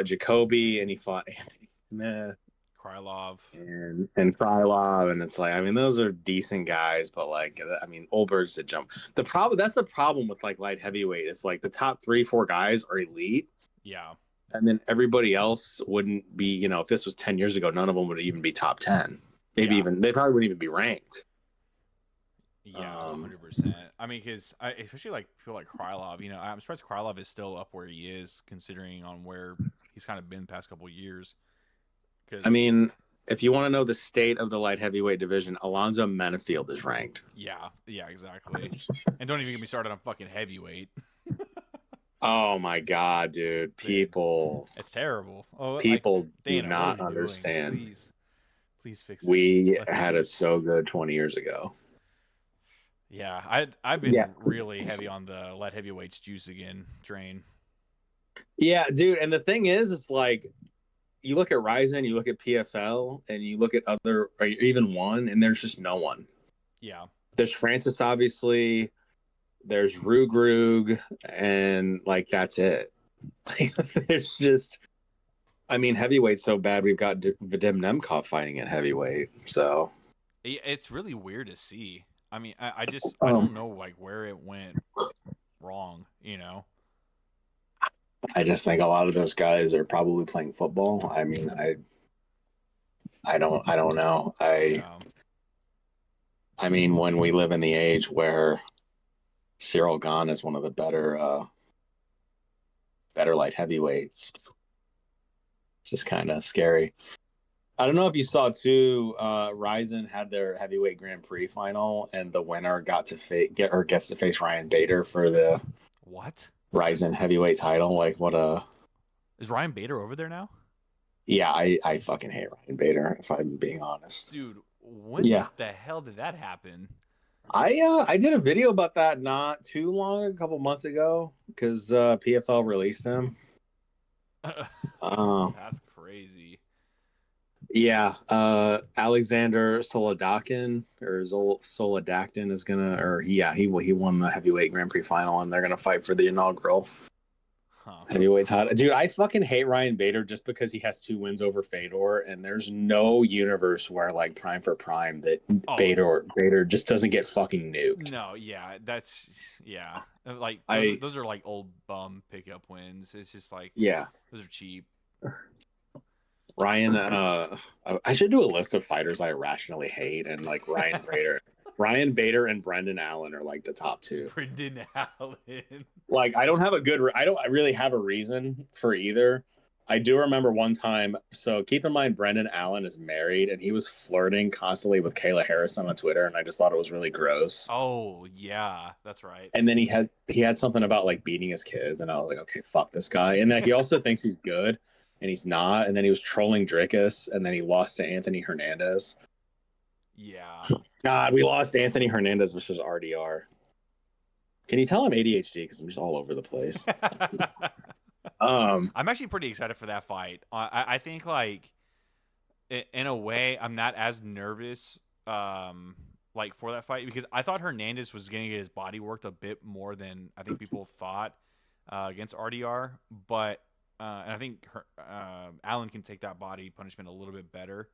Jacoby, and he fought Anthony Smith Krylov. and Krylov, and it's like, I mean, those are decent guys, but like, I mean, Olberg's a jump. That's the problem with like light heavyweight. It's like the top 3-4 guys are elite, Yeah. and then everybody else wouldn't be. If this was 10 years ago, none of them would even be top 10. Maybe Yeah. even they probably wouldn't even be ranked. Yeah, Um, 100%. I mean, because I especially like feel like Krylov. You know, I'm surprised Krylov is still up where he is, considering on where he's kind of been the past couple of years. I Because mean, if you want to know the state of the light heavyweight division, Alonzo Menafield is ranked. yeah, exactly. And don't even get me started on fucking heavyweight. Oh my god, dude! Dude, People it's terrible. Oh, like people do Dana, what are not we doing? understand. Please fix it. We Let the had it kids. so good 20 years ago. Yeah, I've Yeah. been really heavy on the light heavyweights juice again train. Yeah, dude. And the thing is, it's like you look at Ryzen, you look at PFL, and you look at other, or even one, and there's just no one. Yeah, There's Francis, obviously. There's Rugrug, and like that's it. There's just, I mean, heavyweight's so bad. We've got Vadim Nemkov fighting at heavyweight. So, it's really weird to see. I mean, I um, don't know like where it went wrong. You know. I just think a lot of those guys are probably playing football. I mean, I don't know. Yeah. I mean, when we live in the age where Cyril Gahn is one of the better light heavyweights, just kind of scary. I don't know if you saw too. Ryzen had their heavyweight Grand Prix final, and the winner gets to face Ryan Bader for the What? Ryzen heavyweight title. Like, what a Is Ryan Bader over there now? yeah! I fucking hate Ryan Bader, if I'm being honest. Dude, when Yeah, the hell did that happen? I did a video about that not too long, a couple months ago, because PFL released him. Uh, That's crazy. yeah, Alexander Soladaktin is gonna, or yeah, he won the heavyweight Grand Prix final, and they're gonna fight for the inaugural Huh. heavyweight title. Dude, I fucking hate Ryan Bader just because he has 2 wins over Fedor, and there's no universe where like prime for prime that Oh, Bader just doesn't get fucking nuked. no, yeah, that's yeah. Like I those are like old bum pickup wins. It's just like yeah, those are cheap. Ryan. I should do a list of fighters I irrationally hate, and like Ryan Bader, and Brendan Allen are like the top two. Brendan Allen. Like I don't really have a reason for either. I do remember one time. So keep in mind, Brendan Allen is married, and he was flirting constantly with Kayla Harrison on Twitter, and I just thought it was really gross. Oh yeah, that's right. And then he had something about like beating his kids, and I was like, okay, fuck this guy. And then he also thinks he's good, and he's not. And then he was trolling Drickus, and then he lost to Anthony Hernandez. Yeah. God, we lost to Anthony Hernandez versus RDR. Can you tell I'm ADHD because I'm just all over the place? Um, I'm actually pretty excited for that fight. I think like in a way I'm not as nervous like for that fight because I thought Hernandez was going to get his body worked a bit more than I think people thought against RDR, but and I think Allen can take that body punishment a little bit better.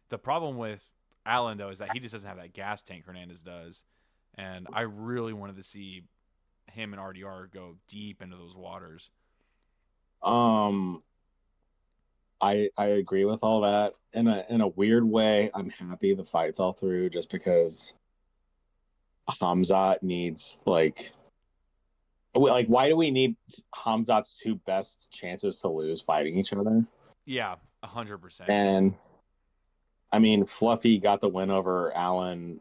The problem with Allen though is that he just doesn't have that gas tank Hernandez does, and I really wanted to see him and RDR go deep into those waters. um, I agree with all that. In a weird way, I'm happy the fight fell through just because Hamzat needs like why do we need Hamzat's two best chances to lose fighting each other? Yeah, 100%. And I mean, Fluffy got the win over Allen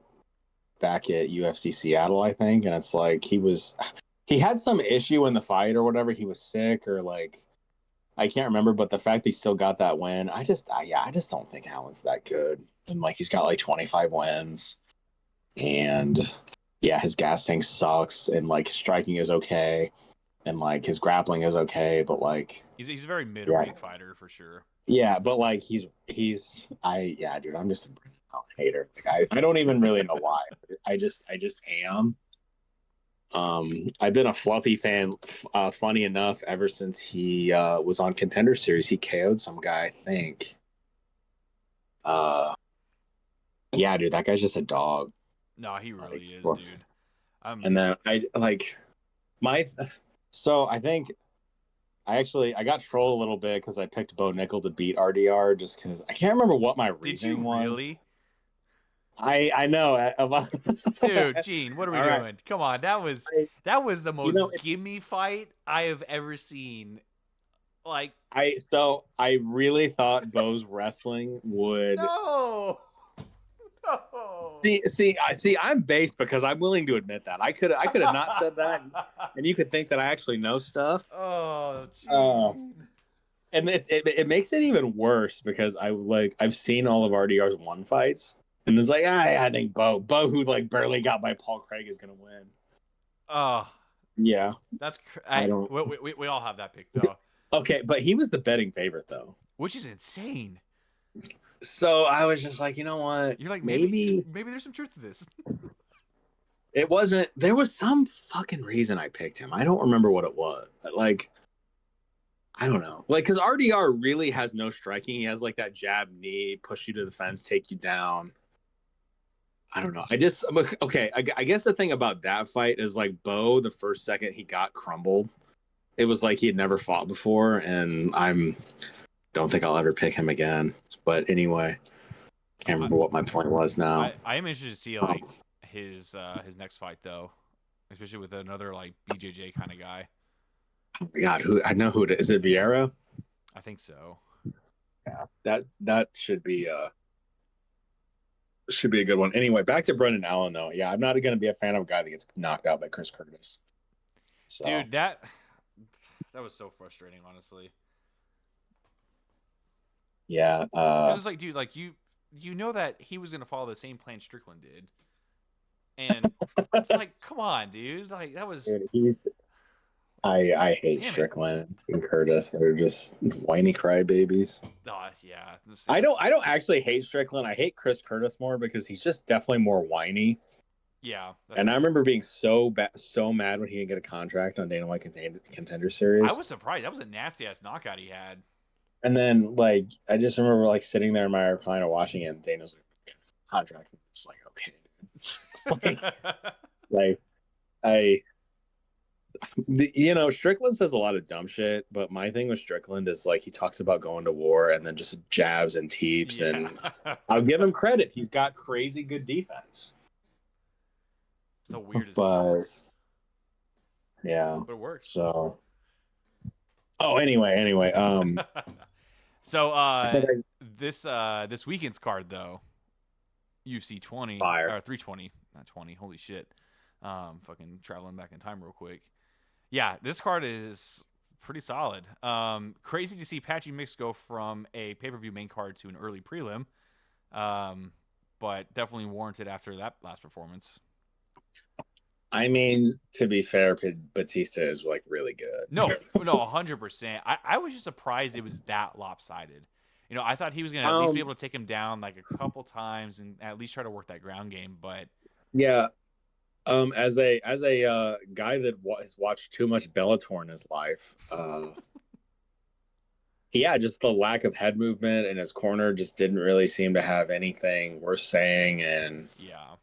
back at UFC Seattle, I think, and it's like he had some issue in the fight or whatever. He was sick or like I can't remember, but the fact he still got that win, I just don't think Allen's that good. And like he's got like 25 wins, and yeah, his gas tank sucks, and like his striking is okay, and like his grappling is okay, but like He's a very mid yeah, rank fighter for sure. yeah, but like he's I yeah, dude, I'm just a Brendan Allen hater. Like I don't even really know why. I just am. I've been a Fluffy fan, funny enough, ever since he was on Contender Series. He KO'd some guy, I think. Uh, yeah, dude, that guy's just a dog. No, he Like, really is, dude. and then I like my, so I think I got trolled a little bit because I picked Bo Nickel to beat RDR just because I can't remember what my Did you reasoning was. really? I know. Dude, Gene, what are we All right. doing? Come on, I, that was the you most know, gimme fight I have ever seen. Like, I really thought Bo's wrestling would no. No. see. I'm based because I'm willing to admit that I could have not said that, and you could think that I actually know stuff. Oh, Uh, Gene. and it makes it even worse because I've seen all of RDR's one fights, and it's like I think Bo who like barely got by Paul Craig is gonna win. Oh, Yeah, that's I don't. we all have that pick though, Okay, but he was the betting favorite though. which is insane. So I was just like, you know what? You're like Maybe maybe there's some truth to this. it wasn't. There was some fucking reason I picked him. I don't remember what it was. But like, I don't know. Like, because RDR really has no striking. He has like that jab knee, push you to the fence, take you down. I don't know. Okay. I guess the thing about that fight is like Bo, the first second he got crumbled, it was like he had never fought before, and I'm don't think I'll ever pick him again. But anyway, can't I, remember what my point was now. I am interested to see Um, like his next fight though, especially with another like BJJ kind of guy. Oh my God, who I know who it is. Is it Vieira? I think so. Yeah, that should be a good one. Anyway, back to Brendan Allen though. Yeah, I'm not going to be a fan of a guy that gets knocked out by Chris Curtis. So Dude, that was so frustrating, honestly. yeah, Because it's like, dude, like you know that he was gonna follow the same plan Strickland did, and like, come on, dude, like that was, dude, I hate damn it. Strickland and Curtis. They're just whiny crybabies. Yeah, I don't actually hate Strickland. I hate Chris Curtis more because he's just definitely more whiny. yeah, that's And I fair. remember being so mad when he didn't get a contract on Dana White Contender I Series. was surprised. That was a nasty ass knockout he had. And then like I just remember like sitting there in my recliner watching it, and Dana's like contract. And it's like okay, dude. like I Strickland says a lot of dumb shit, but my thing with Strickland is like he talks about going to war and then just jabs and teeps, Yeah. and I'll give him credit. He's got crazy good defense. The weirdest But defense, yeah. but it works. So anyway, So I think I this weekend's card though, UFC 20 fire. or 320, not 20. Holy shit. Fucking traveling back in time real quick. Yeah, this card is pretty solid. Crazy to see Patchy Mix go from a pay-per-view main card to an early prelim. Um, but definitely warranted after that last performance. I mean, to be fair, Batista is like really No, good. no, 100%. I was just surprised it was that lopsided. You know, I thought he was going to at least be um, able to take him down like a couple times and at least try to work that ground game. But yeah. As a guy that has watched too much Bellator in his life, yeah, just the lack of head movement in his corner just didn't really seem to have anything worth saying. And yeah,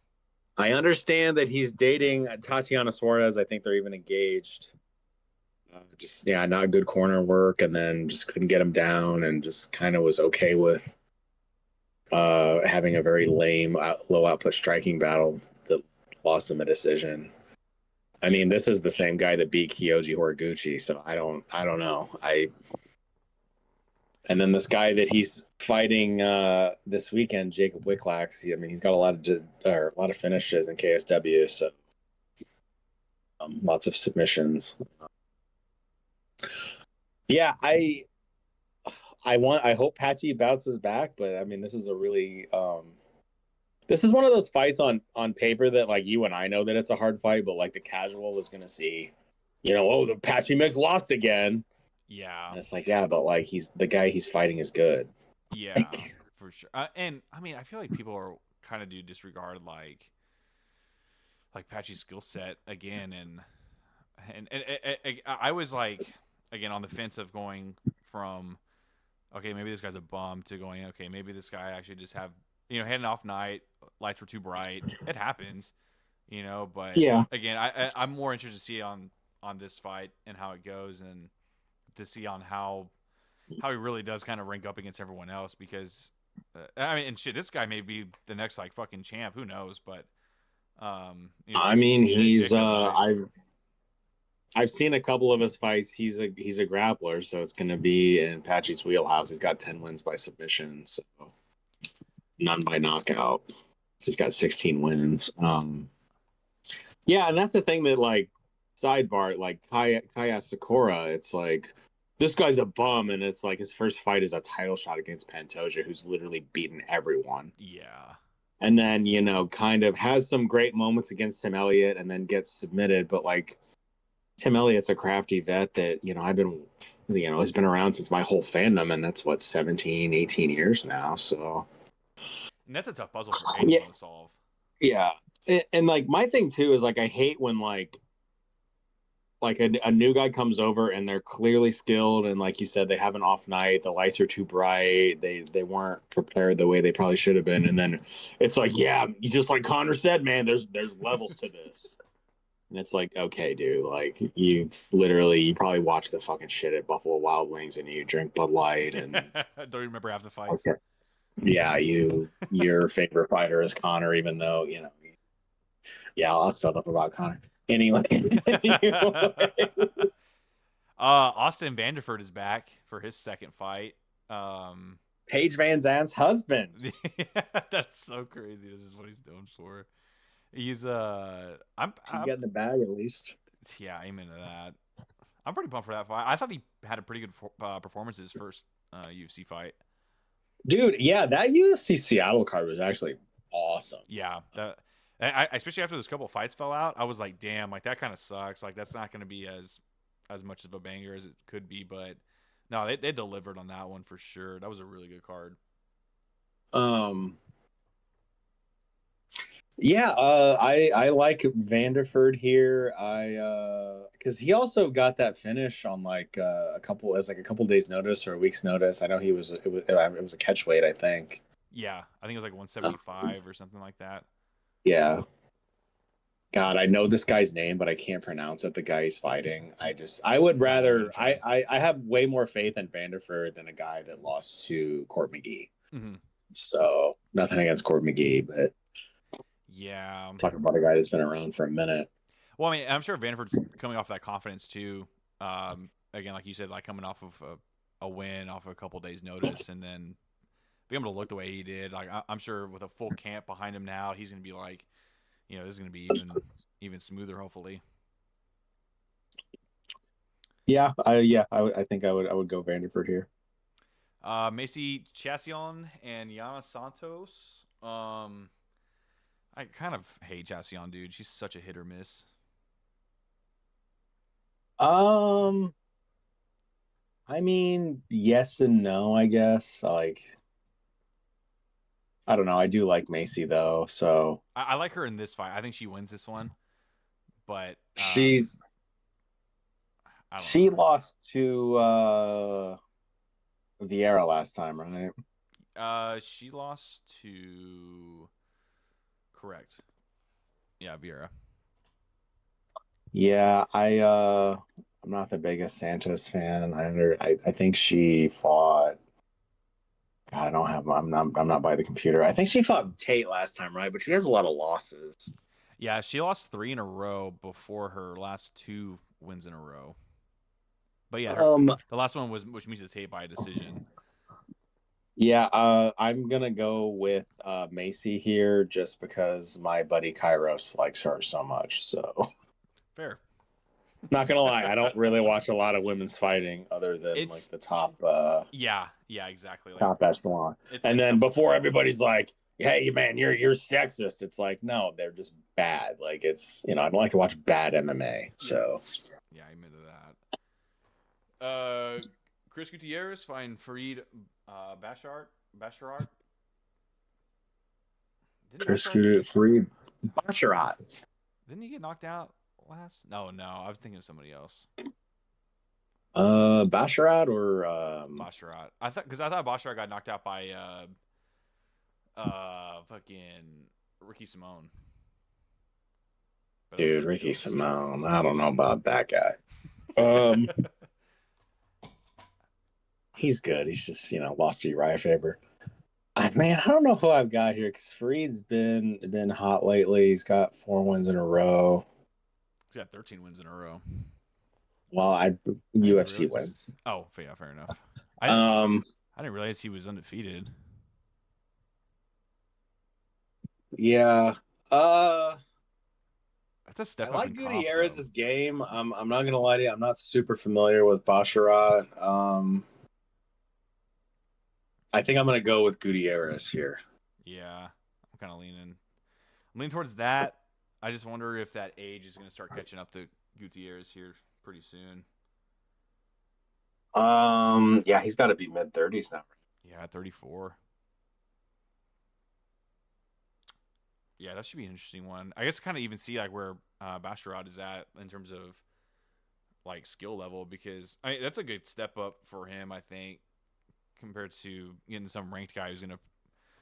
I understand that he's dating Tatiana Suarez. I think they're even engaged. Just yeah, not good corner work, and then just couldn't get him down, and just kind of was okay with having a very lame, low output striking battle that lost him a decision. I mean, this is the same guy that beat Kyoji Horiguchi, so I don't know. And then this guy that he's fighting this weekend, Jacob Wicklax. I mean, he's got a lot of finishes in KSW, so lots of submissions. Yeah, I hope Patchy bounces back, but I mean, this is one of those fights on paper that like you and I know that it's a hard fight, but like the casual is going to see, oh, the Patchy Mix lost again. yeah, And it's like, yeah, but like the guy he's fighting is good. yeah, for sure. And I mean, I feel like people are kind of do disregard like Patchy's skill set again, and I was like again on the fence of going from okay, maybe this guy's a bum to going okay, maybe this guy actually just have had an off night, lights were too bright. It happens, but Yeah. again, I'm more interested to see on this fight and how it goes and to see on how he really does kind of rank up against everyone else because I mean and shit, this guy may be the next like fucking champ, who knows, but I mean, Jacob might. I've seen a couple of his fights. He's a grappler, so it's going to be in Patchy's wheelhouse. He's got 10 wins by submission, so none by knockout. He's got 16 wins. Yeah, and that's the thing that like sidebar, like Kaya Sakura, it's like this guy's a bum, and it's like his first fight is a title shot against Pantoja, who's literally beaten everyone. Yeah. And then, kind of has some great moments against Tim Elliott and then gets submitted, but like Tim Elliott's a crafty vet that, has been around since my whole fandom, and that's what 17, 18 years now. So, And that's a tough puzzle for yeah, anyone to solve. yeah. And like my thing too is like I hate when like a new guy comes over and they're clearly skilled, and like you said, they have an off night, the lights are too bright, they weren't prepared the way they probably should have been, and then it's like, yeah, you just like Conor said, man, there's levels to this. And it's like, okay, dude, like you probably watch the fucking shit at Buffalo Wild Wings and you drink Bud Light and Don't even remember half the fights. okay, yeah, your favorite fighter is Conor, even though Yeah, I'll shut up about Conor. Anyway, anyway. Austin Vanderford is back for his second fight. Um, Paige Van Zandt's husband. that's so crazy. This is what he's doing for. He's She's getting the bag at least. yeah, I'm into that. I'm pretty pumped for that fight. I thought he had a pretty good performance his first UFC fight. Dude, yeah, that UFC Seattle card was actually awesome. Yeah, especially after those couple fights fell out, I was like, damn, like that kind of sucks. Like that's not going to be as much of a banger as it could be, but no, they delivered on that one for sure. That was a really good card. Um, yeah, I like Vanderford here. I because he also got that finish on like a couple days notice or a week's notice. I know it was a catch weight, I think. Yeah, I think it was like Um, 175 or something like that. yeah. God, I know this guy's name, but I can't pronounce it. The guy he's fighting. I would Don't rather even try. I have way more faith in Vanderford than a guy that lost to Court McGee. Mm-hmm. So nothing against Court McGee, but Yeah. talking about a guy that's been around for a minute. Well, I mean, I'm sure Vanderford's coming off that confidence too. Again, like you said, like coming off of a win off of a couple days' notice, and then being able to look the way he did. Like I'm sure with a full camp behind him now, he's gonna be like, this is gonna be even smoother, hopefully. I think I would go Vanderford here. Macy Chassion and Yana Santos. I kind of hate Chassion, dude. She's such a hit or miss. Um, I mean, yes and no, I guess. Like, I don't know. I do like Macy though, so I like her in this fight. I think she wins this one, but she's I don't she know. lost to Vieira last time, right? She lost to correct. Yeah, Vera. Yeah, I'm not the biggest Santos fan. I think she fought. God, I don't have. I'm not by the computer. I think she fought Tate last time, right? But she has a lot of losses. Yeah, she lost 3 in a row before her last 2 wins in a row. But yeah, Um, the last one was which means the tape by a decision. yeah, I'm gonna go with Macy here just because my buddy Kairos likes her so much. So Fair. not gonna lie, I don't really watch a lot of women's fighting other than like It's the top yeah, exactly. Like top echelon. And it's then definitely before everybody's like, "Hey, man, you're sexist," it's like, no, they're just bad. Like it's I don't like to watch bad MMA. yeah. So Yeah, I admit to that. Chris Gutierrez find Farid Basharat. Didn't Chris Basharat get Fareed Basharat. didn't he get knocked out last? No, I was thinking of somebody else. Basharat or Basharat. I thought Basharat got knocked out by fucking Ricky Simone. But it was dude, somebody Ricky else. Simone. I don't know about that guy. Um, he's good. He's just lost to Uriah Faber. Man, I don't know who I've got here because Fareed's been hot lately. He's got 4 wins in a row. He's got 13 wins in a row. Well, I didn't UFC realize. wins. Oh, yeah, fair enough. I didn't. Um, I didn't realize he was undefeated. yeah. That's a I step up like in comp, though. Gutierrez's game. I'm not gonna lie to you. I'm not super familiar with Basharat. I think I'm gonna go with Gutierrez here. Yeah, I'm kind of leaning. I'm leaning towards that. I just wonder if that age is going to start catching up to Gutierrez here pretty soon. Yeah, he's got to be mid 30s now. Yeah, 34. Yeah, that should be an interesting one. I guess kind of even see like where Basharat is at in terms of like skill level because that's a good step up for him. I think compared to getting some ranked guy who's gonna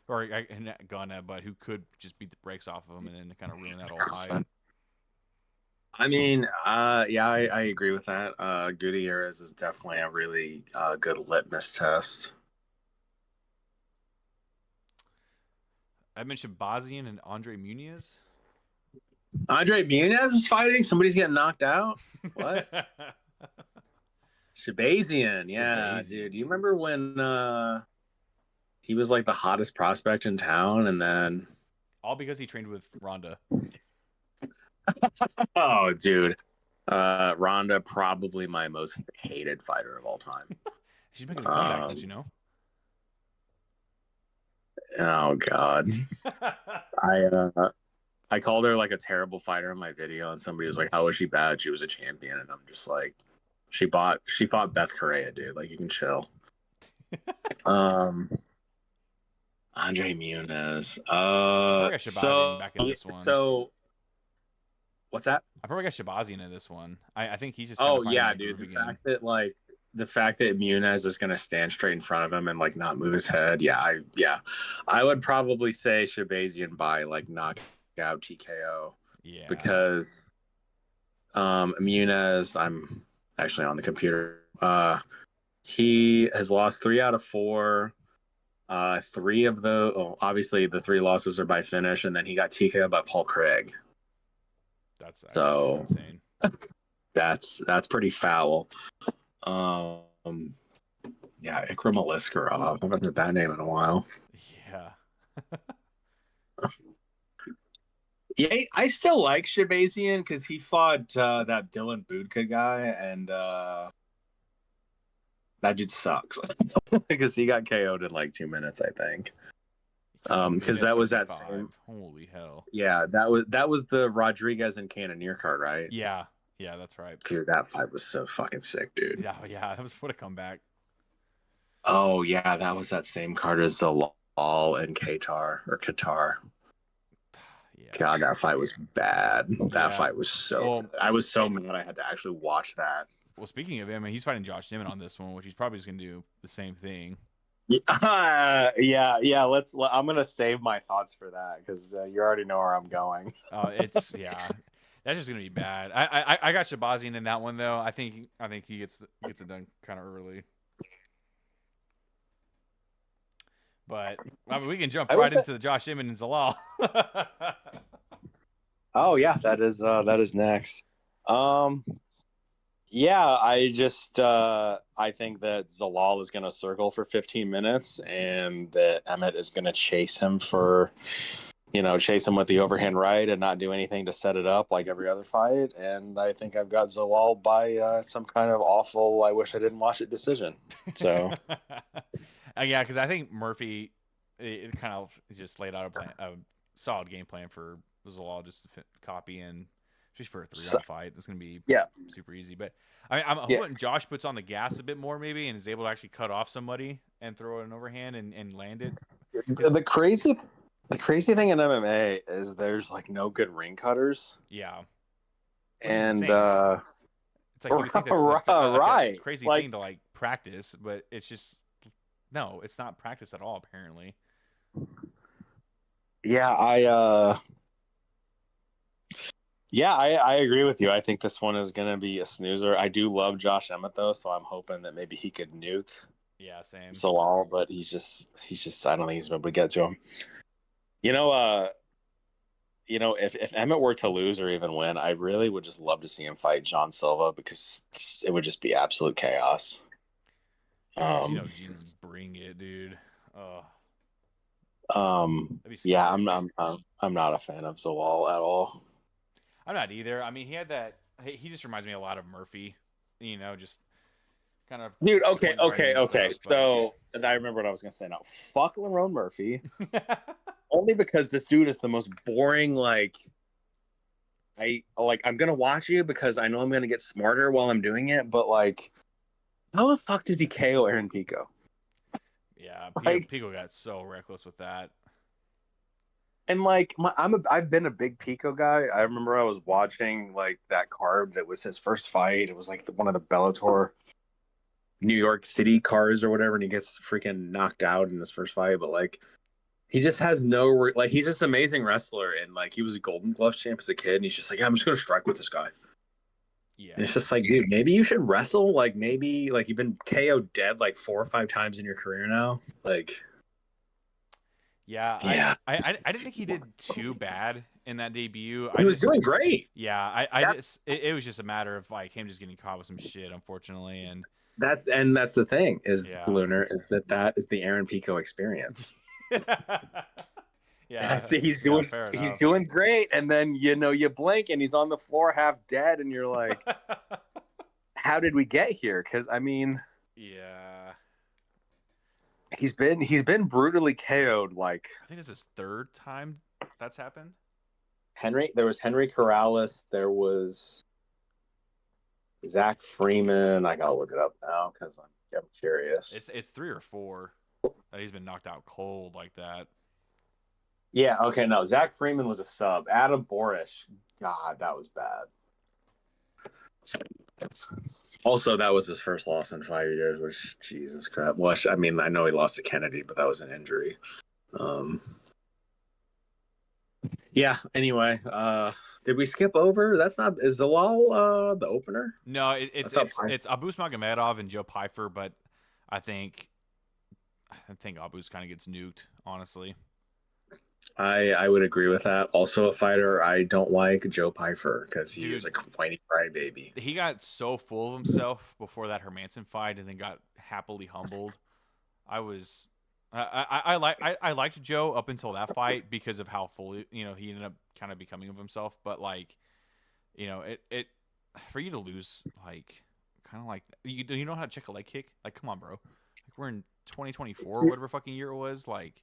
or not gonna but who could just beat the brakes off of him and then kind of ruin that whole hype. I mean, yeah, I agree with that. Gutierrez is definitely a really good litmus test. I mentioned Bazian and Andre Muniz. Andre Muniz is fighting. Somebody's getting knocked out. What? Shabazian. Yeah, dude. Shabazian. Do you remember when he was like the hottest prospect in town, and then All because he trained with Ronda. oh, dude, Ronda probably my most hated fighter of all time. She's making a comeback, don't Um, you know? oh God, I I called her like a terrible fighter in my video, and somebody was like, "How was she bad? She was a champion," and I'm just like, she fought Beth Correa, dude. Like you can chill. Um, Andre Muniz. I probably got Shabazian back in this one. So what's that? I probably got Shabazian in this one. I think he's just kind of Oh finding yeah, that dude. groove The again. fact that Muniz is gonna stand straight in front of him and like not move his head. I would probably say Shabazian by like knockout TKO Yeah. because Muniz, I'm actually on the computer. He has lost 3 out of 4. Three of the obviously the 3 losses are by finish, and then he got TKO by Paul Craig. That's actually So insane. that's pretty foul. Um, yeah, Ikram Aliskerov. I haven't heard that name in a while. Yeah. Yeah, I still like Shabazian because he fought that Dylan Budka guy, and that dude sucks because he got KO'd in like 2 minutes, I think. KO'd Because at that was that same. 55. Holy hell. Yeah, that was the Rodriguez and Cannonier card, right? Yeah. Yeah, that's right. Dude, that fight was so fucking sick, dude. Yeah, yeah, that was what a comeback. Oh yeah, that was that same card as Zalal and Qatar. Yeah. God, that fight was bad. That Yeah. fight was so. Well, I was so mad I had to actually watch that. well, speaking of him, he's fighting Josh Emmett on this one, which he's probably just gonna do the same thing. Yeah. I'm gonna save my thoughts for that because you already know where I'm going. It's yeah, that's just gonna be bad. I got Shabazian in that one though. I think he gets it done kind of early. But I mean, we can jump I would right say. into the Josh Emmett and Zalal. Oh yeah, that is next. Um, yeah, I think that Zalal is gonna circle for 15 minutes, and that Emmett is gonna chase him with the overhand right and not do anything to set it up like every other fight. And I think I've got Zalal by some kind of awful, I wish I didn't watch it decision. So, Yeah, because I think Murphy it kind of just laid out a solid game plan for Zalal just to copy and just for a 3 round fight. It's gonna be yeah. super easy. But I'm Yeah. hoping Josh puts on the gas a bit more maybe and is able to actually cut off somebody and throw an overhand and land it. The crazy thing in MMA is there's like no good ring cutters. Yeah, which is And insane. It's like you would think that's like a right. crazy Like thing to like practice, but it's just no, it's not practice at all apparently. yeah, I agree with you. I think this one is gonna be a snoozer. I do love Josh Emmett though, so I'm hoping that maybe he could nuke Yeah, same. Zalal, but he's just I don't think he's able to get to him. You know, if Emmett were to lose or even win, I really would just love to see him fight John Silva because it would just be absolute chaos. Because you Um, know Gene would bring it, dude. Oh, that'd be yeah, scary. I'm not a fan of Zalal at all. I'm not either. I mean, he had that. He just reminds me a lot of Murphy. You know, just kind of Dude, okay, pointing right at okay, his okay. throat. But So I remember what I was gonna say now. Fuck Lerone Murphy. Only because this dude is the most boring, I'm gonna watch you because I know I'm gonna get smarter while I'm doing it, but like how the fuck did he KO Aaron Pico? yeah, Like Pico got so reckless with that. and like I've been a big Pico guy. I remember I was watching like that card that was his first fight. It was like one of the Bellator New York City cards or whatever, and he gets freaking knocked out in his first fight. But like he just has no he's just an amazing wrestler, and like he was a Golden Glove champ as a kid, and he's just like, yeah, I'm just gonna strike with this guy. And Yeah, it's just like, dude, maybe you should wrestle. Like maybe you've been KO dead like 4 or 5 times in your career now. Like, Yeah, Yeah, I didn't think he did too bad in that debut. he was doing great. Yeah, I That just it was just a matter of like him just getting caught with some shit, unfortunately, and that's the thing is yeah. Lunar is that is the Aaron Pico experience. Yeah, See, yeah, fair he's enough. doing great, and then you blink and he's on the floor half dead, and you're like, how did we get here? Because I mean, Yeah. he's been brutally KO'd. Like I think this is third time that's happened. There was Henry Corrales, there was Zach Freeman. I gotta look it up now because I'm curious. It's three or four that he's been knocked out cold like that. Yeah, okay, no, Zach Freeman was a sub. Adam Borish, God, that was bad. Also, that was his first loss in 5 years, which Jesus crap. Well, I mean, I know he lost to Kennedy, but that was an injury. Um, yeah. Anyway, did we skip over? That's not is Zalal the opener? No, I thought it's Abus Magomedov and Joe Pyfer, but I think Abus kind of gets nuked, honestly. I would agree with that. Also, a fighter I don't like Joe Pyfer because he is Dude, a whiny crybaby. he got so full of himself before that Hermanson fight, and then got happily humbled. I was, I liked Joe up until that fight because of how fully he ended up kind of becoming of himself. But like, it for you to lose like kind of like you know how to check a leg kick? Like, come on, bro. Like we're in 2024, whatever fucking year it was. Like,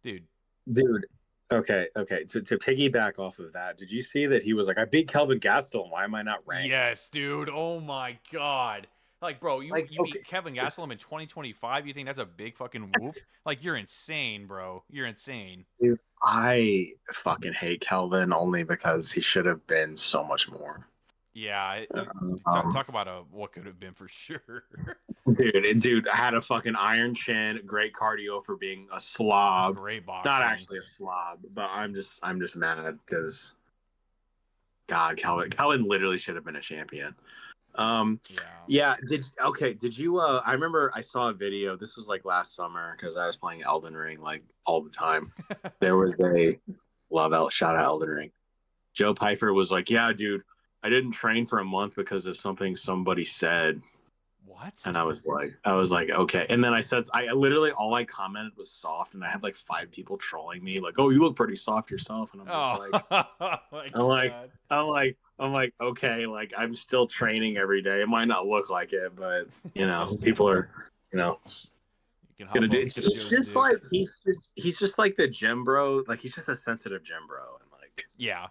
dude. Dude, okay. To piggyback off of that, did you see that he was like, I beat Kelvin Gastelum. Why am I not ranked? Yes, dude. Oh my god. Like, bro, Like, you okay, beat Kevin Gastelum in 2025. You think that's a big fucking whoop? Like, you're insane, bro. You're insane. dude, I fucking hate Kelvin only because he should have been so much more. Yeah, Um, talk about a what could have been for sure. dude, I had a fucking iron chin, great cardio for being a slob. Great Not boxing. actually a slob, but I'm just mad because God, Kelvin literally should have been a champion. Yeah. Yeah, did you I remember I saw a video. This was like last summer because I was playing Elden Ring like all the time. There was a shout out Elden Ring. Joe Pyfer was like, "Yeah, dude, I didn't train for a month because of something somebody said." What? And I was like, okay. And then I literally all I commented was soft, and I had like 5 people trolling me, like, "Oh, you look pretty soft yourself." And I'm just Oh like, my I'm like, god. okay, like I'm still training every day. It might not look like it, but people are, you know, You can gonna hop do. off It's Joe's just dick. like he's just like the gym bro. Like he's just a sensitive gym bro, and like Yeah.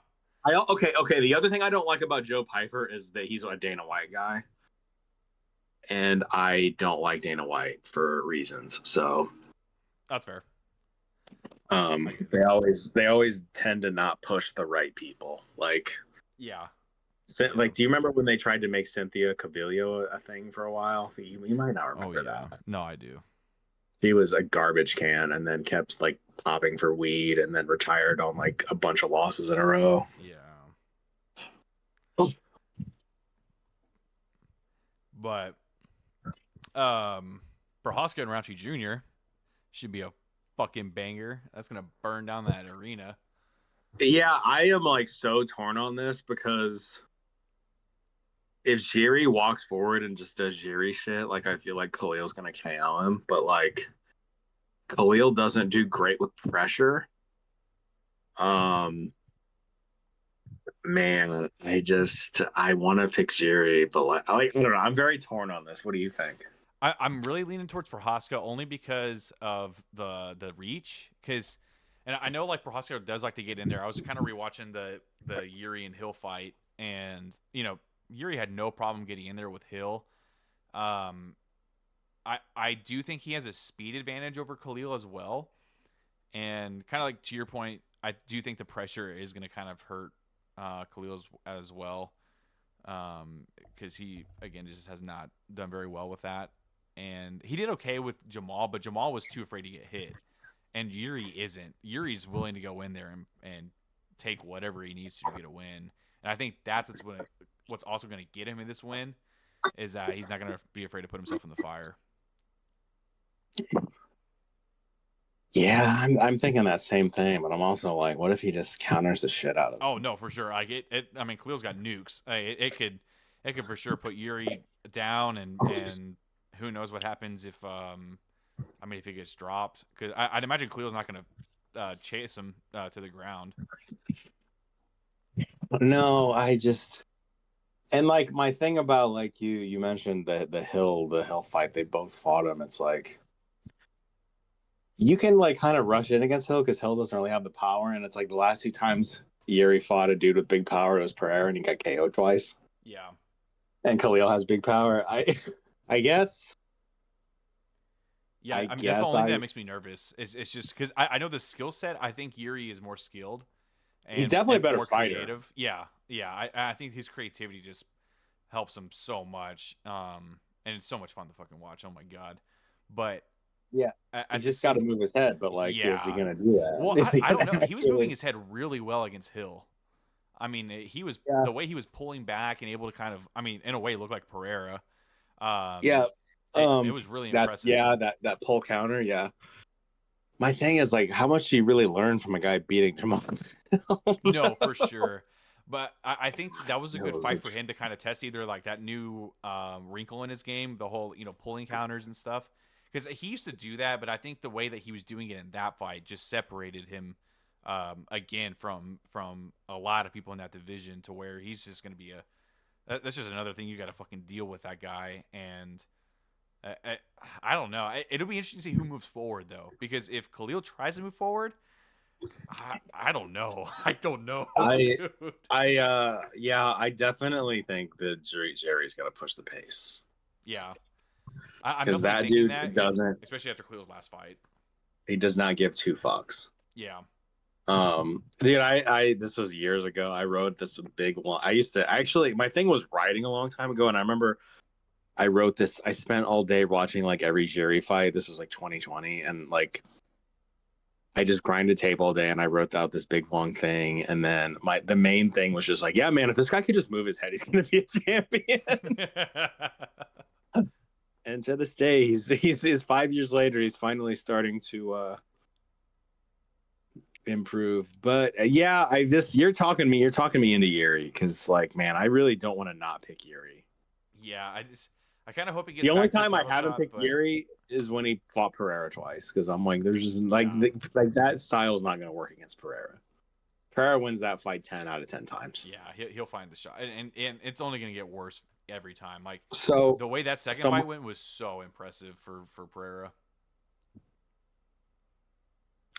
okay. The other thing I don't like about Joe Pyfer is that he's a Dana White guy, and I don't like Dana White for reasons. So That's fair. Like, they always tend to not push the right people. yeah. Yeah. Like, do you remember when they tried to make Cynthia Cavillo a thing for a while? You might not Oh remember yeah. that. No, I do. She was a garbage can and then kept like popping for weed and then retired on like a bunch of losses in a row. Yeah. Oh. But Prohaska and Roundtree Jr. should be a fucking banger. That's gonna burn down that arena. Yeah, I am like so torn on this because if Jiri walks forward and just does Jiri shit, like I feel like Khalil's gonna KO him. But like Khalil doesn't do great with pressure. Um, man, I want to pick Jiri, but I don't know. I'm very torn on this. What do you think? I'm really leaning towards Prohaska only because of the reach. And I know like Prohaska does like to get in there. I was kind of rewatching the Yuri and Hill fight, and Yuri had no problem getting in there with Hill. Um, I do think he has a speed advantage over Khalil as well, and kind of like to your point, I do think the pressure is going to kind of hurt Khalil as well, because he again just has not done very well with that. And he did okay with Jamal, but Jamal was too afraid to get hit, and Yuri isn't. Yuri's willing to go in there and take whatever he needs to get a win. And I think that's what's also going to get him in this win is that he's not going to be afraid to put himself in the fire. Yeah, I'm thinking that same thing, but I'm also like, what if he just counters the shit out of Oh him? no, for sure. Like I mean, Khalil's got nukes. It could for sure put Yuri down, and who knows what happens if I mean if he gets dropped, because I'd imagine Khalil's not gonna chase him to the ground. No, I just and like my thing about like you mentioned the hill fight, they both fought him. It's like you can like kind of rush in against Hill because Hill doesn't really have the power, and it's like the last two times Yuri fought a dude with big power, it was Pereira, and he got KO'd twice. Yeah, And Khalil has big power. I guess, yeah. I I mean that's the guess only thing that I. makes me nervous. It's just because I know the skill set. I think Yuri is more skilled He's definitely a and better more fighter. creative. Yeah, yeah. I think his creativity just helps him so much. And it's so much fun to fucking watch. Oh my god. But Yeah, at he's the just got to same, move his head. But like, is he yeah. gonna do that? Well, Is he I don't gonna know. He was moving actually? his head really well against Hill. I mean, he was Yeah, the way he was pulling back and able to kind of, I mean, in a way, look like Pereira. Um, yeah. it was really That's impressive. yeah. That pull counter. Yeah. My thing is like, how much do you really learn from a guy beating Jamal? No, for sure. But I think that was a good Hills, fight for him to kind of test either like that new wrinkle in his game, the whole pulling counters and stuff. Because he used to do that, but I think the way that he was doing it in that fight just separated him again from a lot of people in that division to where he's just going to be that's just another thing you got to fucking deal with that guy. And I don't know. It'll be interesting to see who moves forward though, because if Khalil tries to move forward, I don't know. I don't know, I dude. yeah, I definitely think that Jerry's got to push the pace Yeah, I'm because definitely that thinking dude that, doesn't. especially after Khalil's last fight. He does not give two fucks. Yeah. Dude, I this was years ago. I wrote this big one. I used to actually, my thing was writing a long time ago, and I remember I wrote this. I spent all day watching like every Jerry fight. This was like 2020, and like I just grinded tape all day, and I wrote out this big long thing. And then the main thing was just like, yeah, man, if this guy could just move his head, he's gonna be a champion. And to this day, he's 5 years later, he's finally starting to improve. But yeah, I just you're talking me into Yuri because like, man, I really don't want to not pick Yuri. Yeah, I kind of hope he The gets only back to a time I title haven't shot, picked but Yuri is when he fought Pereira twice because I'm like, there's just yeah, like that style is not going to work against Pereira. Pereira wins that fight 10 out of 10 times. yeah, he'll find the shot, and it's only gonna get worse every time. Like So the way that second some fight went was so impressive for Pereira.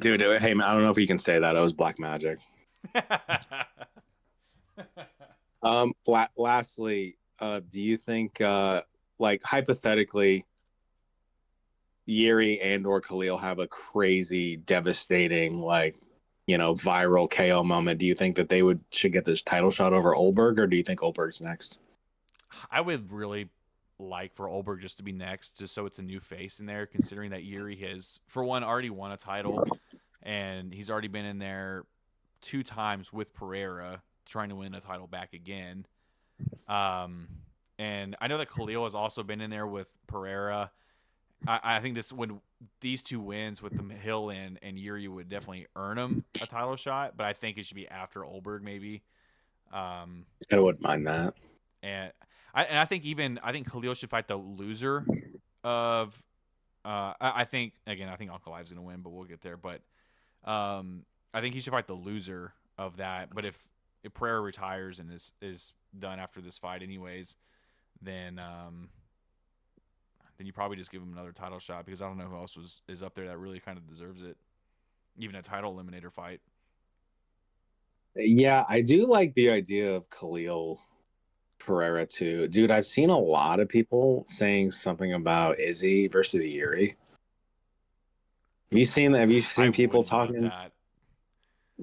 dude, hey man, I don't know if you can say that. It was black magic. Lastly, do you think like hypothetically Yuri and or Khalil have a crazy, devastating, like viral KO moment? Do you think that they would should get this title shot over Olberg, or do you think Olberg's next? I would really like for Olberg just to be next, just so it's a new face in there, considering that Yuri has, for one, already won a title, and he's already been in there 2 times with Pereira trying to win a title back again. Um, and I know that Khalil has also been in there with Pereira. I think this when these two wins with the Hill and Yuri would definitely earn him a title shot, but I think it should be after Olberg maybe. Um, I wouldn't mind that. and I think Khalil should fight the loser of. I think again I think Uncle Live's gonna win, but we'll get there. But I think he should fight the loser of that. But if Pereira retires and is done after this fight anyways, then then you probably just give him another title shot, because I don't know who else is up there that really kind of deserves it, even a title eliminator fight. Yeah, I do like the idea of Khalil Pereira too. Dude, I've seen a lot of people saying something about Izzy versus Yuri. Have you I seen people wouldn't want talking? that.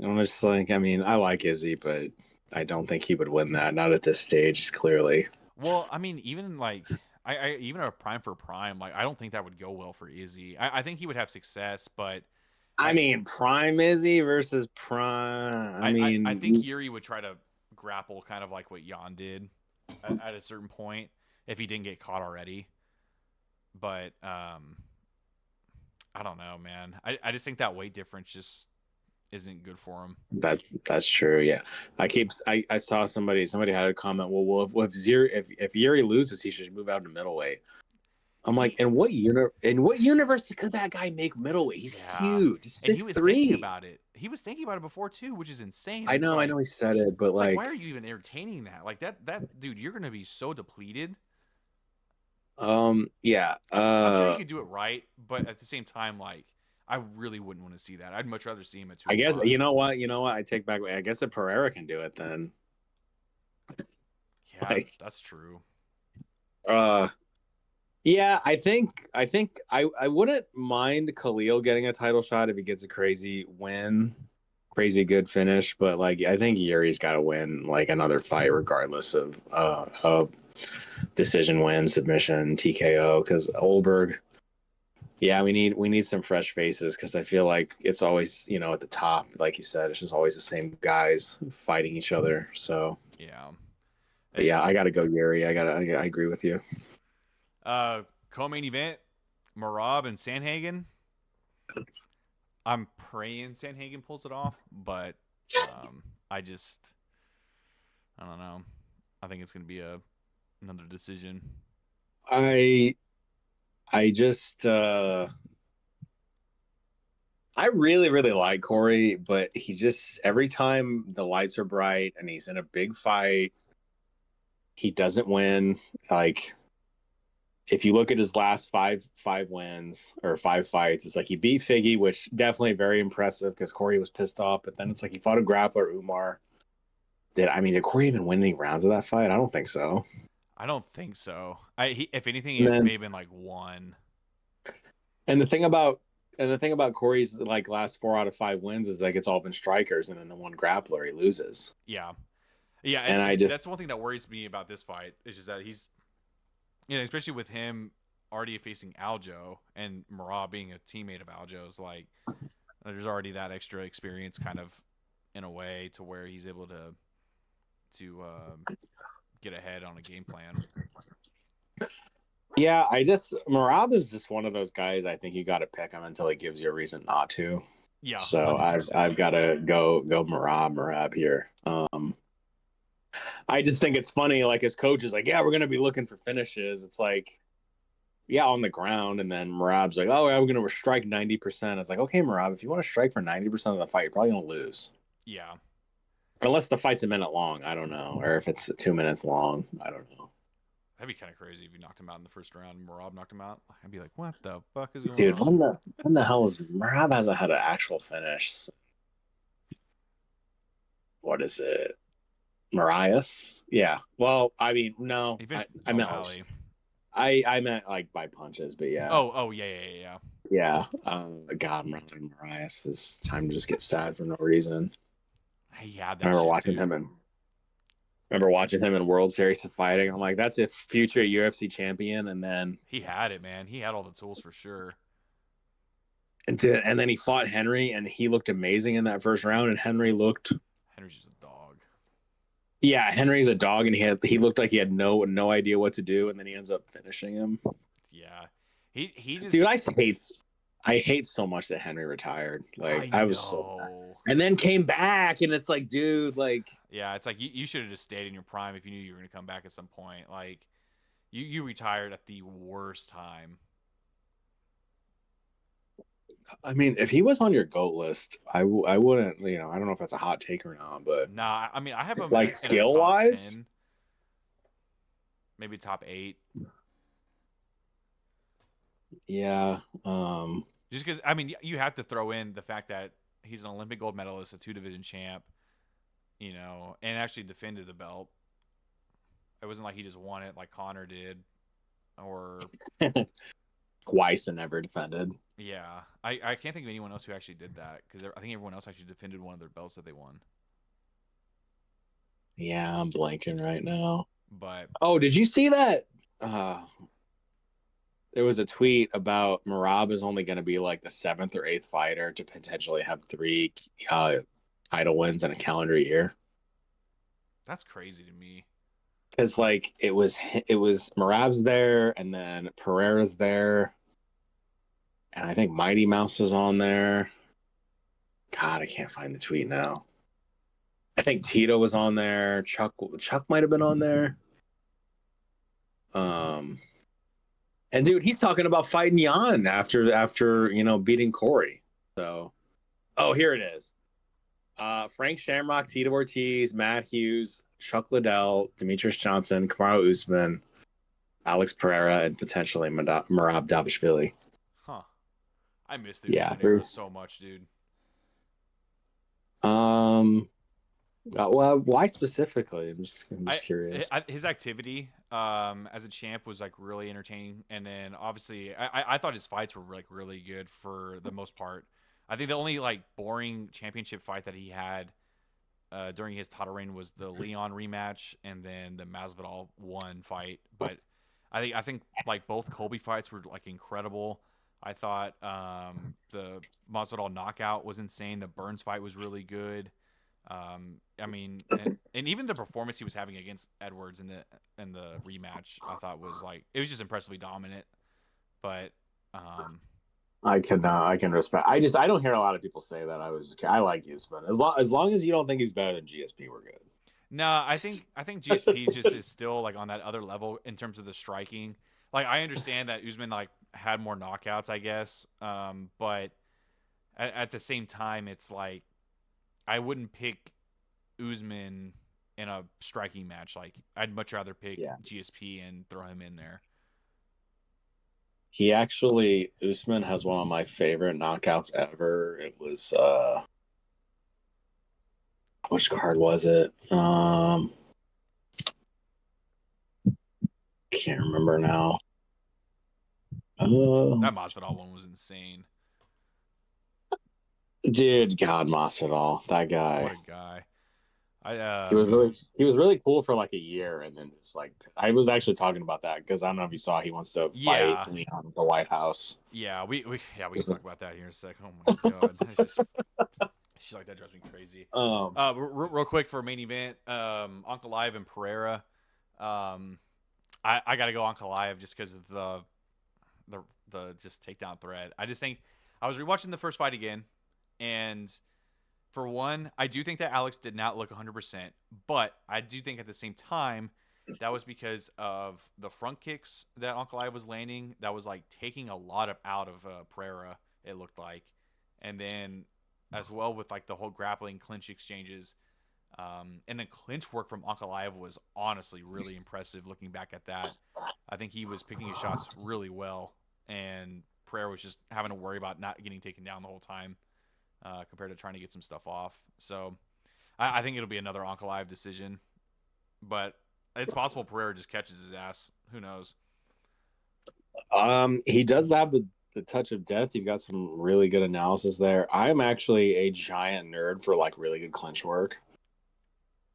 I'm just like, I mean, I like Izzy, but I don't think he would win that. Not at this stage, clearly. Well, I mean, even like I even a prime for prime, like I don't think that would go well for Izzy. I think he would have success, but I I mean, Prime Izzy versus Prime. I I think mean, Yuri would try to grapple kind of like what Jan did at a certain point if he didn't get caught already. But I don't know, man. I just think that weight difference just isn't good for him. That's true. Yeah, I saw somebody had a comment. If Yuri loses, he should move out to middleweight. I'm like, See, in what universe could that guy make middleweight? He's yeah. huge, And he six was thinking three. about it. He was thinking about it before too, which is insane. I know he said it, but It's like, why like, are you even entertaining that? Like that dude, you're gonna be so depleted. yeah, I'm sure he could do it right, but at the same time, like, I really wouldn't want to see that. I'd much rather see him at I guess you 205. know what, I take back. I guess if Pereira can do it, then Yeah, like, that's true. uh, yeah, I wouldn't mind Khalil getting a title shot if he gets a crazy win, crazy good finish, but like I think Yuri's got to win like another fight regardless of decision win, submission, TKO because Olberg. Yeah, we need some fresh faces because I feel like it's always at the top, like you said, it's just always the same guys fighting each other. So, Yeah. but It, yeah, I gotta go Yuri. I agree with you. co-main event, Marab and Sanhagen. I'm praying Sanhagen pulls it off, but um, I just I don't know. I think it's gonna be a another decision. I I just I really, really like Corey, but he just every time the lights are bright and he's in a big fight, he doesn't win. Like if you look at his last five wins or five fights, it's like he beat Figgy, which definitely very impressive because Corey was pissed off. But then it's like he fought a grappler, Umar. Did Corey even win any rounds of that fight? I don't think so. I don't think so. If anything, And it may then have been like one. and the thing about and the thing about Corey's like last 4 out of 5 wins is like it's all been strikers, and then the one grappler he loses. Yeah, yeah. And I That's just one thing that worries me about this fight is just that he's, especially with him already facing Aljo and Marab being a teammate of Aljo's, like there's already that extra experience, kind of, in a way, to where he's able to get ahead on a game plan. Yeah, I just Marab is just one of those guys. I think you got to pick him until he gives you a reason not to. Yeah, So hundred I've percent. got to go Marab here. I just think it's funny. Like his coach is like, yeah, we're gonna be looking for finishes. It's like, yeah, on the ground, and then Marab's like, oh, yeah, we're gonna strike 90%. It's like, okay, Marab, if you want to strike for 90% of the fight, you're probably gonna lose. Yeah, Unless the fight's a minute long, I don't know, or if it's 2 minutes long, I don't know. that'd be kind of crazy if you knocked him out in the first round and Marab knocked him out. I'd be like, what the fuck is going Dude, on? when the hell is Marab hasn't had an actual finish? What is it? Marias? Yeah. Well, I mean, no, He I, finished I meant O'Malley. I meant like by punches, but yeah, Oh, yeah, yeah, yeah, yeah. yeah. God, Marias. This time to just get sad for no reason. He had I that remember shit watching him too. and remember watching him in World Series of fighting. I'm like, that's a future UFC champion, and then He had it, man. He had all the tools for sure. and then he fought Henry, and he looked amazing in that first round, and Henry looked. Henry's just a dog. Yeah, Henry's a dog, and he looked like he had no idea what to do, and then he ends up finishing him. Yeah, he Dude, just. I hate so much that Henry retired. Like I I was so mad. know. And then came back, and it's like, dude, like Yeah, it's like you should have just stayed in your prime if you knew you were gonna come back at some point. Like you retired at the worst time. I mean, if he was on your GOAT list, I wouldn't, I don't know if that's a hot take or not, but Nah, I mean I have him like in a skill top wise, 10, maybe top 8. yeah. Just because I mean you have to throw in the fact that he's an Olympic gold medalist, a 2 division champ, and actually defended the belt. It wasn't like he just won it like Conor did, or Twice and never defended. yeah. I can't think of anyone else who actually did that because I think everyone else actually defended one of their belts that they won. Yeah, I'm blanking right now. But Oh, did you see that? Uh, there was a tweet about Marab is only going to be like the seventh or eighth fighter to potentially have three uh, title wins in a calendar year. that's crazy to me. Because like it was Marab's there, and then Pereira's there, and I think Mighty Mouse was on there. God, I can't find the tweet now. I think Tito was on there. Chuck might have been on there. Um, and dude, he's talking about fighting Jan after beating Corey. So, oh, here it is. Frank Shamrock, Tito Ortiz, Matt Hughes, Chuck Liddell, Demetrius Johnson, Kamaru Usman, Alex Pereira, and potentially Merab Davishvili. Huh. I miss the Yeah. Usman era so much, dude. Um. Well, why specifically? I'm just curious. His activity as a champ was like really entertaining, and then obviously I thought his fights were like really good for the most part. I think the only like boring championship fight that he had during his title reign was the Leon rematch, and then the Masvidal one fight. But I think like both Colby fights were like incredible. I thought the Masvidal knockout was insane. The Burns fight was really good. I mean, and even the performance he was having against Edwards in the rematch, I thought was like it was just impressively dominant. But I can respect. I don't hear a lot of people say that. I like Usman as long as you don't think he's better than GSP, we're good. no, I think GSP just is still like on that other level in terms of the striking. Like I understand that Usman like had more knockouts, I guess, but at the same time, it's like I wouldn't pick Usman in a striking match. Like I'd much rather pick Yeah, GSP and throw him in there. he actually Usman has one of my favorite knockouts ever. It was which card was it? Can't remember now. Uh, That Masvidal one was insane. dude, God Masvidal, that What guy. a guy. I He was really cool for like a year, and then just like I was actually talking about that because I don't know if you saw he wants to fight yeah. Leon at the White House. We can talk about that here in a sec. Oh my god. That's just she's like that drives me crazy. Um, Real quick for main event, Uncle Live and Pereira. Um, I got to go Uncle Live just because of the just takedown threat. I just think I was rewatching the first fight again, and for one, I do think that Alex did not look 100%, but I do think at the same time that was because of the front kicks that Uncle Live was landing. That was like taking a lot of out of Pereira. It looked like, and then as well with like the whole grappling clinch exchanges. And then clinch work from Ankalaev was honestly really impressive looking back at that. I think he was picking his shots really well, and Pereira was just having to worry about not getting taken down the whole time compared to trying to get some stuff off. So I think it'll be another Ankalaev decision, but it's possible Pereira just catches his ass. Who knows? he does have the touch of death. You've got some really good analysis there. I'm actually a giant nerd for like really good clinch work.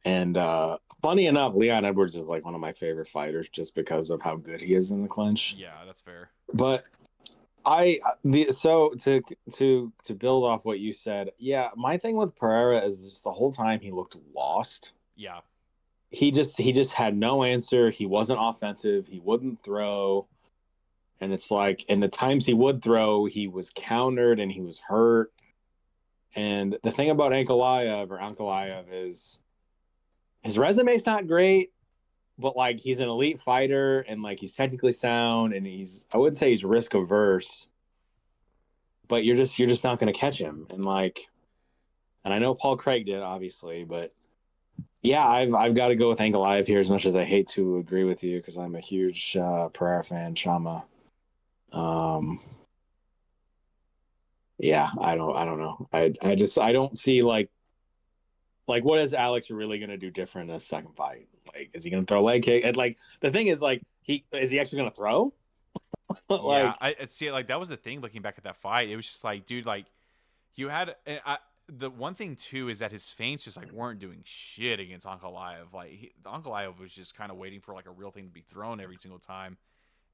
And funny enough, Leon Edwards is like one of my favorite fighters just because of how good he is in the clinch. Yeah, that's fair. But I the so to build off what you said, yeah, my thing with Pereira is just the whole time he looked lost. Yeah, He just had no answer. He wasn't offensive. He wouldn't throw. And it's like, in the times he would throw, he was countered and he was hurt. And the thing about Ankalaev is his resume's not great, but like he's an elite fighter and like he's technically sound and I wouldn't say he's risk averse, but you're just not going to catch him. And I know Paul Craig did obviously, but yeah, I've got to go with Ankalaev here as much as I hate to agree with you because I'm a huge Pereira fan, Shama. Um, yeah, I don't know. I don't see like what is Alex really gonna do different in a second fight? Like, is he gonna throw a leg kick? And like the thing is, like he actually gonna throw? yeah. Like I see. Like that was the thing. Looking back at that fight, it was just like, dude, like you had. The one thing too is that his feints just like weren't doing shit against Ankalaev. Like Ankalaev was just kind of waiting for like a real thing to be thrown every single time.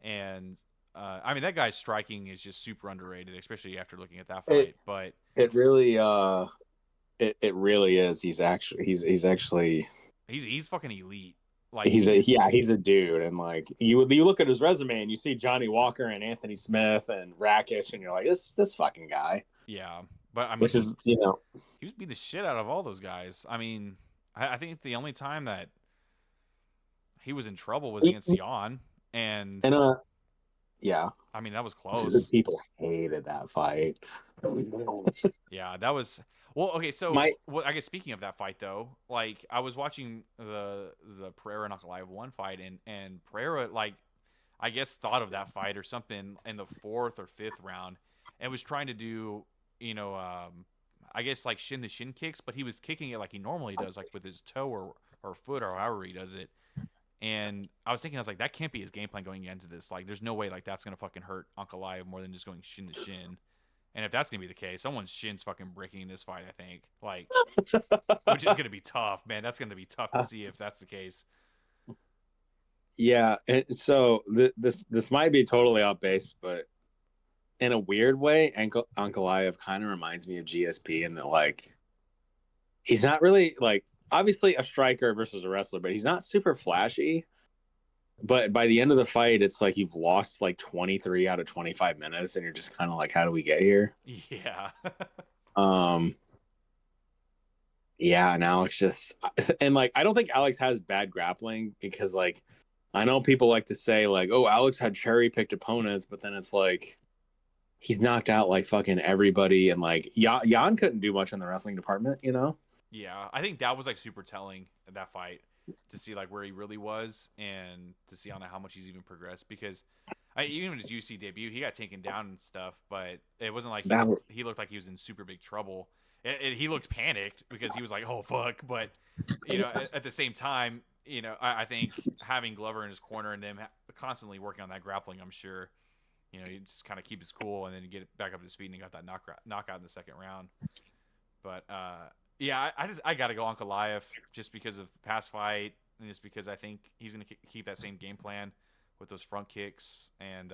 And I mean that guy's striking is just super underrated, especially after looking at that it fight. But it really it really is. He's actually he's fucking elite. Like he's he's a dude, and like you look at his resume and you see Johnny Walker and Anthony Smith and Rakic, and you're like, this fucking guy, yeah. But I mean, which is he was beating the shit out of all those guys. I mean, I think the only time that he was in trouble was against Jan, and and yeah, I mean that was dude, close. people hated that fight. Yeah, that was well. Okay, so My well, I guess speaking of that fight though, like I was watching the Pereira and Ankalaev one fight, and Pereira like I guess thought of that fight or something in the fourth or fifth round, and was trying to do I guess like shin to shin kicks, but he was kicking it like he normally does, like with his toe or foot or however he does it. And I was thinking, I was like, that can't be his game plan going into this. Like, there's no way like that's gonna fucking hurt Ankalaev more than just going shin to shin. And if that's gonna be the case, someone's shin's fucking breaking in this fight. I think, like, which is gonna be tough, man. That's gonna be tough to see if that's the case. yeah, and so this might be totally off base, but in a weird way, Ankalaev kind of reminds me of GSP in that like he's not really like obviously a striker versus a wrestler, but he's not super flashy. But by the end of the fight, it's like you've lost like 23 out of 25 minutes, and you're just kind of like, how do we get here? Yeah, Um, yeah, and Alex just and like I don't think Alex has bad grappling because like I know people like to say like, oh, Alex had cherry picked opponents, but then it's like he's knocked out like fucking everybody, and like Jan couldn't do much in the wrestling department, you know? yeah. I think that was like super telling in that fight to see like where he really was and to see on how much he's even progressed because. Even in his UC debut, he got taken down and stuff, but it wasn't like That he looked like he was in super big trouble. He looked panicked because he was like, "Oh fuck!" But at the same time, I think having Glover in his corner and them constantly working on that grappling, I'm sure, he just kind of keep his cool and then get it back up to his feet and he got that knockout in the second round. But yeah, I got to go Ankalaev just because of the past fight and just because I think he's gonna keep that same game plan with those front kicks and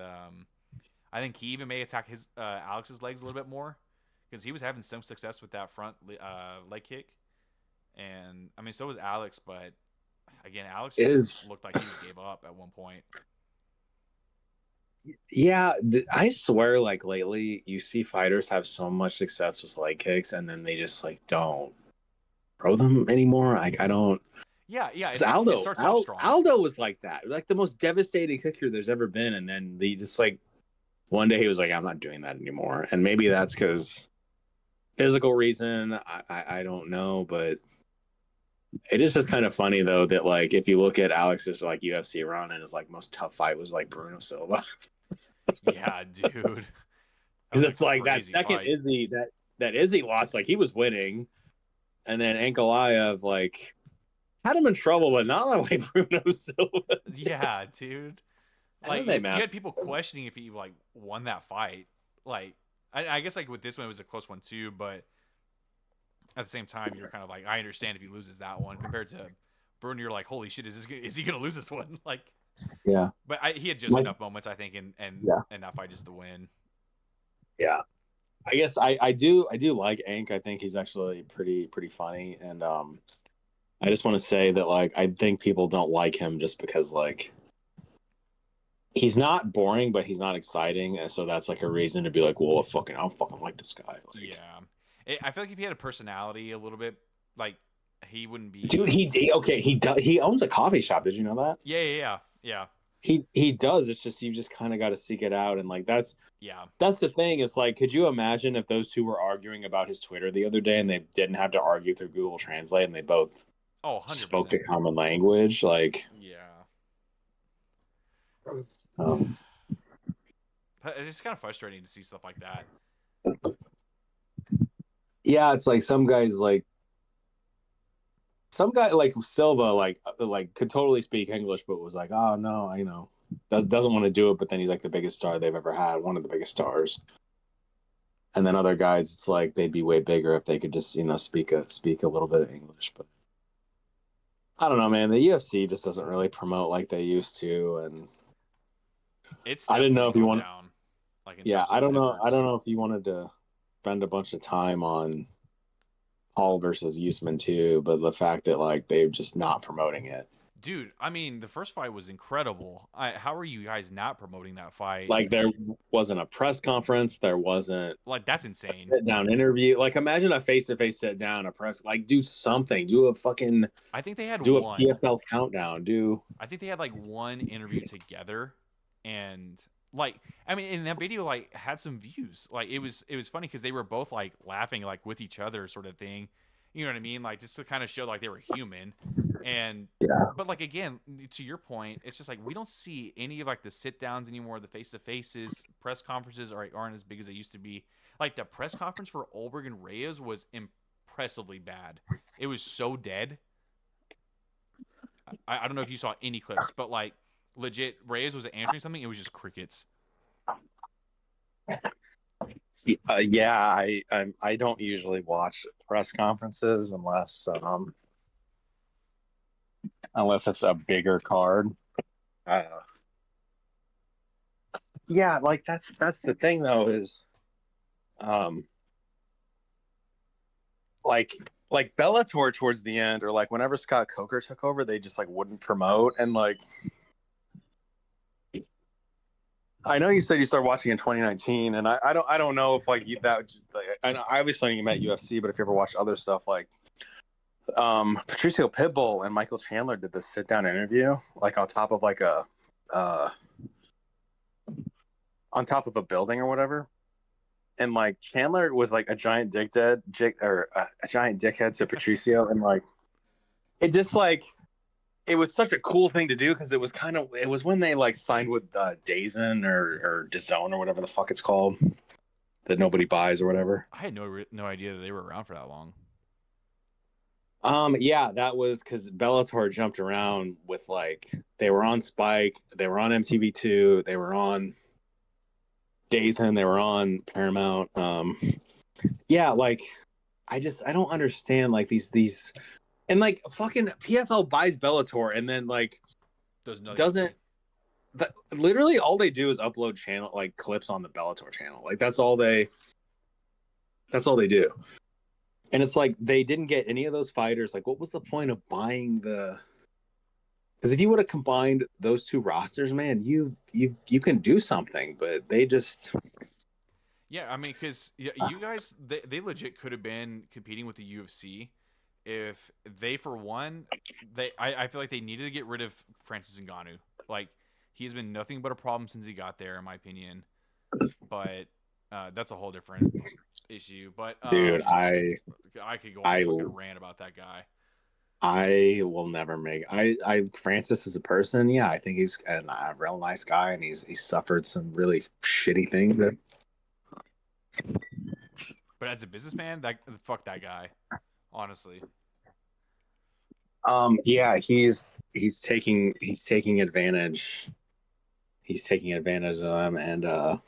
I think he even may attack his Alex's legs a little bit more because he was having some success with that front leg kick, and I mean so was Alex, but again Alex just is looked like he just gave up at one point. yeah, I swear like lately you see fighters have so much success with leg kicks and then they just like don't throw them anymore. Like I don't. Yeah, yeah, Because it starts off strong. Aldo was like that, like the most devastating kicker there's ever been, and then he just like one day he was like, I'm not doing that anymore, and maybe that's because physical reason. I don't know, but it is just kind of funny though that like if you look at Alex's like UFC run and his like most tough fight was like Bruno Silva. Yeah, dude, that was a It's like that crazy second fight. Izzy that Izzy lost, like he was winning, and then Ankalaev like had him in trouble, but not the way Bruno Silva. Yeah, dude. Like MMA you match. had people questioning if he like won that fight. Like I guess like with this one it was a close one too, but at the same time you're kind of like I understand if he loses that one compared to Bruno. You're like holy shit, is he gonna lose this one? Like, Yeah. but he had just Like, enough moments I think yeah. in that fight just to win. Yeah. I guess I do like Ank. I think he's actually pretty funny, and I just want to say that like I think people don't like him just because like he's not boring, but he's not exciting, and so that's like a reason to be like, well, I don't fucking like this guy. Like, Yeah, I feel like if he had a personality a little bit, like he wouldn't dude, be. he owns a coffee shop. Did you know that? Yeah, yeah, yeah, yeah, He does. It's just you just kind of got to seek it out, and like yeah. that's the thing. Is like, could you imagine if those two were arguing about his Twitter the other day and they didn't have to argue through Google Translate and they both Oh, spoke a 100%. common language? Like, Yeah. um, It's just kind of frustrating to see stuff like that. yeah, it's like some guy like Silva like could totally speak English, but was like, oh no, I know doesn't want to do it. But then he's like the biggest star they've ever had, one of the biggest stars. And then other guys, it's like they'd be way bigger if they could just speak a little bit of English. But I don't know, man. The UFC just doesn't really promote like they used to, and It's I didn't know definitely if you gone want. down, like in Yeah, terms I of don't know. I efforts. don't know if you wanted to spend a bunch of time on Hall versus Usman too, but the fact that like they're just not promoting it. Dude, I mean, the first fight was incredible. How are you guys not promoting that fight? Like there wasn't a press conference, there wasn't Like, that's a insane. sit down interview. Like imagine a face to face sit down, a press like do something. Do a fucking I think they had do a one. PFL countdown. Do I think they had like one interview together, and like, I mean, in that video, like, had some views. Like, it was funny because they were both like laughing like with each other, sort of thing. You know what I mean? Like, just to kind of show like they were human. And yeah. but like again, to your point, it's just like we don't see any of like the sit downs anymore. The face to faces, press conferences aren't as big as they used to be. Like the press conference for Olberg and Reyes was impressively bad. It was so dead. I don't know if you saw any clips, but like legit, Reyes was answering something. It was just crickets. Yeah, I don't usually watch press conferences unless it's a bigger card. Uh, yeah, like that's the thing though is um like like Bellator towards the end or like whenever Scott Coker took over, they just like wouldn't promote and like I know you said you started watching in 2019, and I don't know if like that. Like, I know obviously you met UFC, but if you ever watched other stuff like Patricio Pitbull and Michael Chandler did this sit down interview like uh on top of a building or whatever, and like Chandler was like a giant a giant dickhead to Patricio, and like it just like it was such a cool thing to do because it was when they like signed with Dazen or DAZN or whatever the fuck it's called that nobody buys or whatever. I had no idea that they were around for that long. Yeah, that was because Bellator jumped around with like they were on Spike, they were on MTV2, they were on Dazen, they were on Paramount. Yeah, like I don't understand like these and like fucking PFL buys Bellator and then like Does nothing with doesn't them. literally all they do is upload channel like clips on the Bellator channel. Like that's all they do. And it's like they didn't get any of those fighters. Like, what was the point of buying the? Because if you would have combined those two rosters, man, you can do something. But they just Yeah, I mean, because you guys, they legit could have been competing with the UFC if they, for one, I feel like they needed to get rid of Francis Ngannou. Like, he's been nothing but a problem since he got there, in my opinion. But that's a whole different issue. But dude, I could go on a I fucking rant about that guy. I will never make. I Francis as a person, yeah, I think he's a real nice guy, and he suffered some really shitty things. But as a businessman, that fuck that guy, honestly. Yeah, he's taking advantage. He's taking advantage of them, and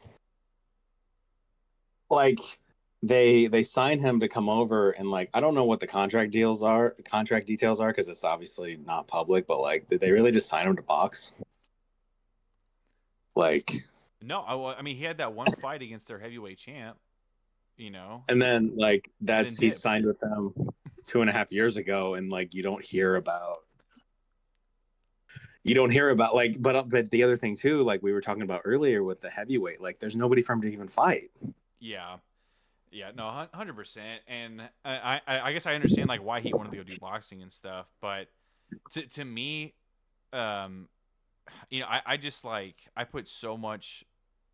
like they sign him to come over and like I don't know what the contract details are because it's obviously not public, but like did they really just sign him to box? Like No, I mean, he had that one fight against their heavyweight champ, you know, and then like and then that's he dipped. signed with them 2.5 years ago and like you don't hear about like but the other thing too like we were talking about earlier with the heavyweight like there's nobody for him to even fight. Yeah, yeah, no, 100%. And I guess I understand like why he wanted to go do boxing and stuff, but to me, um, I just like I put so much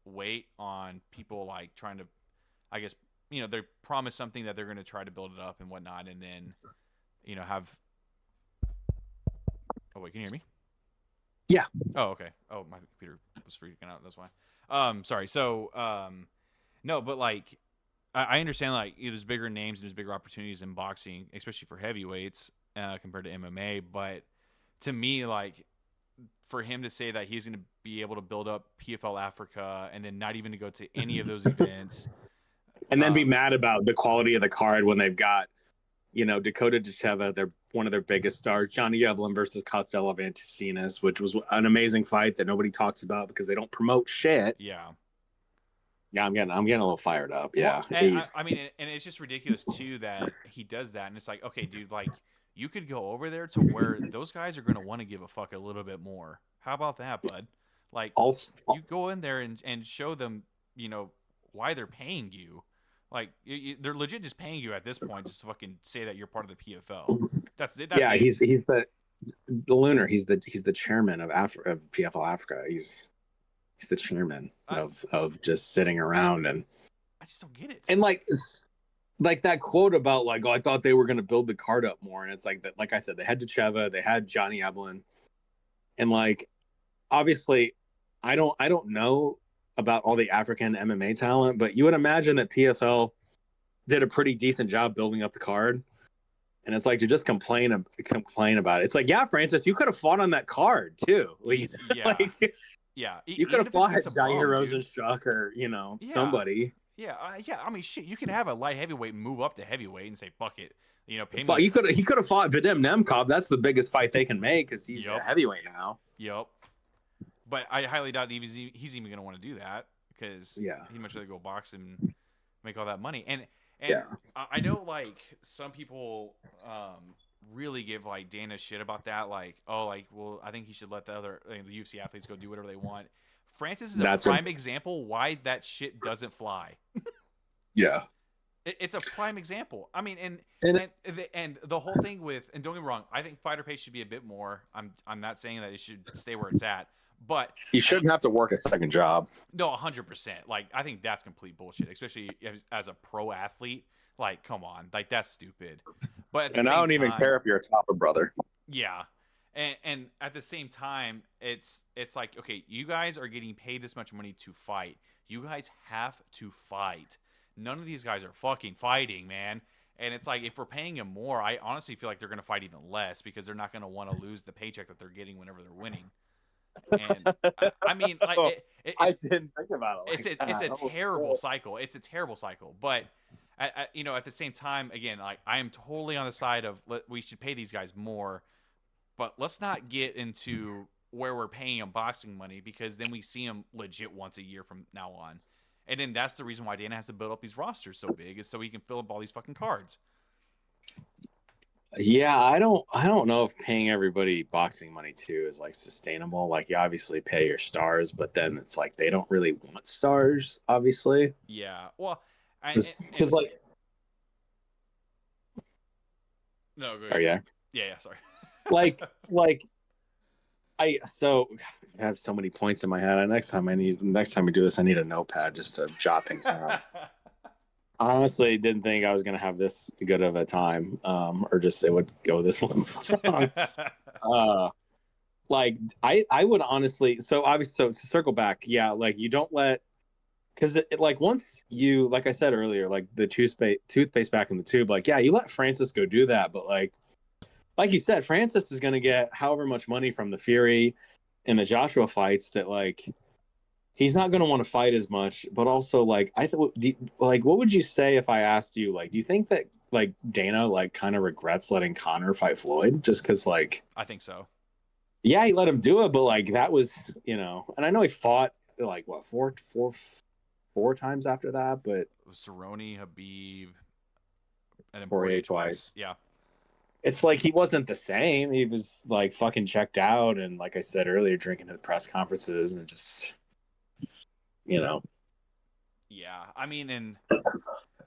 weight on people like trying to, I guess, they promise something that they're going to try to build it up and whatnot, and then have. Oh wait, can you hear me? Yeah. Oh, okay. Oh, my computer was freaking out. That's why. Sorry. So, no, but like, I understand like there's bigger names and there's bigger opportunities in boxing, especially for heavyweights compared to MMA. But to me, like, for him to say that he's going to be able to build up PFL Africa and then not even to go to any of those events, And then be um, mad about the quality of the card when they've got Dakota Dacheva, they're one of their biggest stars. Johnny Evlin versus Costello Vanticinas, which was an amazing fight that nobody talks about because they don't promote shit. yeah. Yeah, I'm getting a little fired up. Well, Yeah, and he's I mean, and it's just ridiculous too that he does that, and it's like, okay, dude, like you could go over there to where those guys are going to want to give a fuck a little bit more. How about that, bud? Like, Also, you go in there and show them, you know, why they're paying you. Like, they're legit just paying you at this point just to fucking say that you're part of the PFL. That's it. That's yeah, it. he's the lunar. He's the chairman of PFL Africa. He's the chairman I, of just sitting around I just don't get it. and like that quote about like, oh, I thought they were going to build the card up more, and it's like that. Like I said, they had Cheva, they had Johnny Eblin, and like obviously, I don't know about all the African MMA talent, but you would imagine that PFL did a pretty decent job building up the card. And it's like to just complain about it. It's like, yeah, Francis, you could have fought on that card too. Yeah. Like Yeah. you could Even have if it's fought against a Jair bum, dude. Rosenstruck or Yeah. somebody. Yeah. Yeah. I mean, shit. You can have a light heavyweight move up to heavyweight and say, fuck it. You know, pay me. He could have fought Vadim Nemkov. That's the biggest fight they can make because he's a Yup. heavyweight now. Yup. But I highly doubt he's even going to want to do that because Yeah, he'd much rather go box and make all that money. And yeah, I know like some people really give like Dana shit about that. Like, oh, like, well, I think he should let the UFC athletes go do whatever they want. Francis is a that's a prime example why that shit doesn't fly. yeah. It's a prime example. I mean, And and the whole thing with, and don't get me wrong, I think fighter pay should be a bit more. I'm not saying that it should stay where it's at, but you I, shouldn't have to work a second job. no, 100%. Like, I think that's complete bullshit, especially as a pro athlete. Like, come on, like that's stupid. But at the And I same don't even time, care if you're a Taffa brother. yeah, and at the same time, it's like, okay, you guys are getting paid this much money to fight. You guys have to fight. None of these guys are fucking fighting, man. And it's like, if we're paying them more, I honestly feel like they're going to fight even less because they're not going to want to lose the paycheck that they're getting whenever they're winning. And I mean, like Oh, I didn't think about it it's like a that. Oh, terrible cycle. It's a terrible cycle. But you know, at the same time, again, like I am totally on the side of we should pay these guys more, but let's not get into where we're paying them boxing money because then we see them legit once a year from now on. And then that's the reason why Dana has to build up these rosters so big is so he can fill up all these fucking cards. yeah, I don't know if paying everybody boxing money too is like sustainable. Like you obviously pay your stars, but then it's like they don't really want stars, obviously. Yeah. Well, and Because like, no, go are ahead. you Yeah, yeah, sorry. like I have so many points in my head. Next time we do this, I need a notepad just to jot things down. I honestly didn't think I was gonna have this good of a time, or just it would go this long. uh, like I would honestly. So obviously, so to circle back, yeah, like you don't let because like once you like I said earlier, like the toothpaste back in the tube, like yeah, you let Francis go do that, but like you said, Francis is gonna get however much money from the Fury and the Joshua fights that like he's not going to want to fight as much, but also like like what would you say if I asked you like do you think that like Dana like kind of regrets letting Conor fight Floyd just because like I think so. yeah he let him do it, but like that was and I know he fought like what four times after that, but Cerrone, Habib, and then Poirier Poirier twice. twice. Yeah. It's like he wasn't the same. He was like fucking checked out, and like I said earlier, drinking at press conferences and just you know Yeah. I mean, and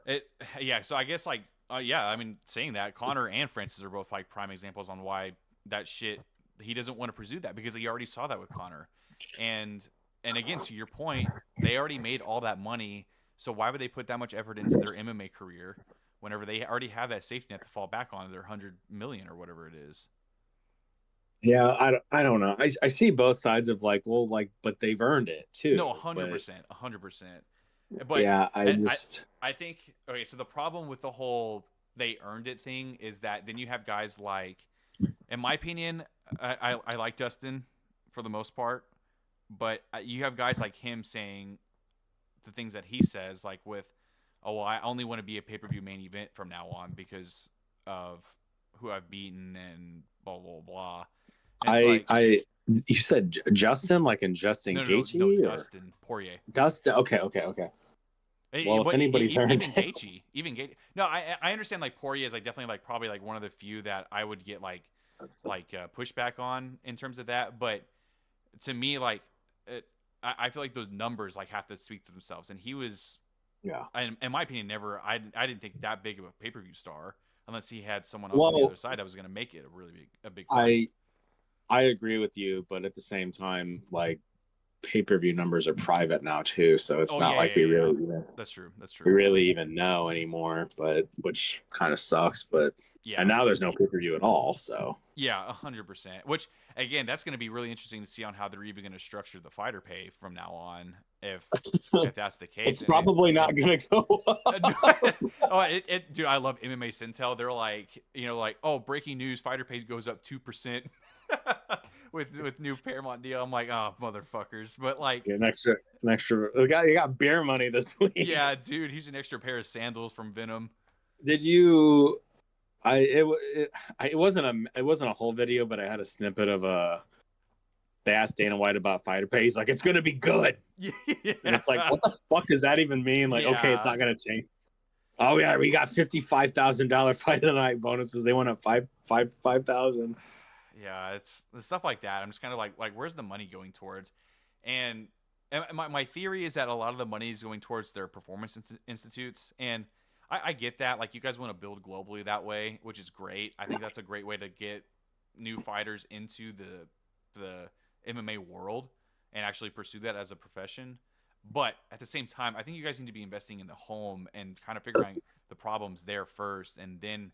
it, yeah. So I guess like, yeah. I mean, saying that Connor and Francis are both like prime examples on why that shit he doesn't want to pursue that because he already saw that with Connor, and again to your point, they already made all that money. So why would they put that much effort into their MMA career whenever they already have that safety net to fall back on their 100 million or whatever it is? Yeah, I don't know. I see both sides of like, well, like, but they've earned it No, too. hundred But percent, 100%. But yeah, and I think okay. So the problem with the whole they earned it thing is that then you have guys like, in my opinion, I like Dustin for the most part, but you have guys like him saying the things that he says, like with, oh, well, I only want to be a pay per view main event from now on because of who I've beaten and blah blah blah. And it's like, I you said Justin like in Justin no, Gaethje or Dustin Poirier. Dustin? Okay. Well, if anybody's earned Even it. Gaethje, even Gaethje. No, I understand like Poirier is like definitely like probably like one of the few that I would get pushback on in terms of that. But to me, like I feel like those numbers like have to speak for themselves. And he was, Yeah. in my opinion, never. I didn't think that big of a pay per view star unless he had someone else on the Well, other side that was going to make it a big fight. I I agree with you, but at the same time, like pay-per-view numbers are private now too, so it's Oh not yeah, like yeah, yeah, yeah. That's true. That's we true. really even know anymore, but which kind of sucks. But and Yeah. now there's no pay-per-view at all, so Yeah, 100%. Which again, that's going to be really interesting to see on how they're even going to structure the fighter pay from now on, if that's the case. it's probably not gonna go No, up. oh, dude, I love MMA Centel. They're like, like, oh, breaking news, fighter pay goes up 2% with new Paramount deal. I'm like, oh, motherfuckers. But like, Get an extra. You got beer money this week. yeah, dude, he's an extra pair of sandals from Venom. Did you? It wasn't a whole video, but I had a snippet of they asked Dana White about fighter pay. He's like, it's gonna be good. And it's like, Yeah, what the fuck does that even mean? Like, okay, it's yeah. not gonna change. Oh yeah, we got $55,000 fight of the night bonuses. They went up 5,000. Yeah, it's stuff like that. I'm just kind of like, where's the money going towards? And my theory is that a lot of the money is going towards their performance institutes, and I get that. Like, you guys want to build globally that way, which is great. I think that's a great way to get new fighters into the MMA world and actually pursue that as a profession. But at the same time, I think you guys need to be investing in the home and kind of figuring the problems there first, and then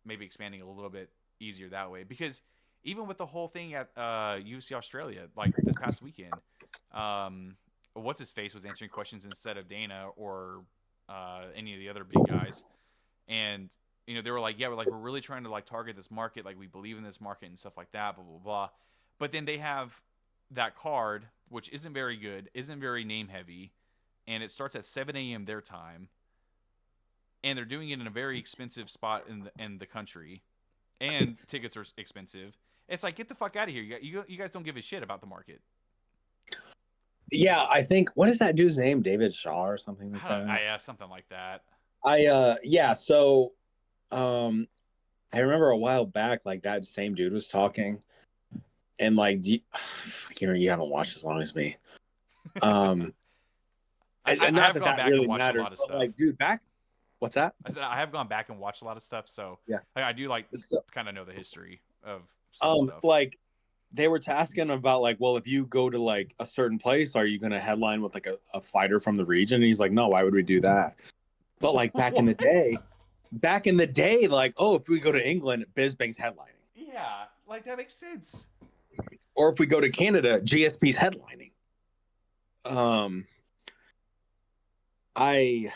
maybe expanding a little bit easier that way. Because even with the whole thing at UFC Australia, like this past weekend, what's his face was answering questions instead of Dana or any of the other big guys, and they were like, yeah, we're really trying to like target this market, like we believe in this market and stuff like that, blah blah blah. But then they have that card, which isn't very good, isn't very name heavy, and it starts at 7 a.m. their time, and they're doing it in a very expensive spot in the country, and tickets are expensive. It's like, get the fuck out of here. You guys don't give a shit about the market. Yeah, I think what is that dude's name? David Shaw or something like I don't know. that. Something like that. Yeah, so um I remember a while back, like that same dude was talking, and like you haven't watched as long as me. Um, I not have that gone that back and really watched a matters, lot of but stuff. like, dude, back. What's that? I said I have gone back and watched a lot of stuff, so Yeah. I do like So, kind of know the history of some stuff. like they were asking about like, well, if you go to like a certain place, are you going to headline with like a fighter from the region? And he's like, no, why would we do that? But like What? back in the day, like, oh, if we go to England, Bisbing's headlining, Yeah, like that makes sense. or if we go to Canada, GSP's headlining. Um, I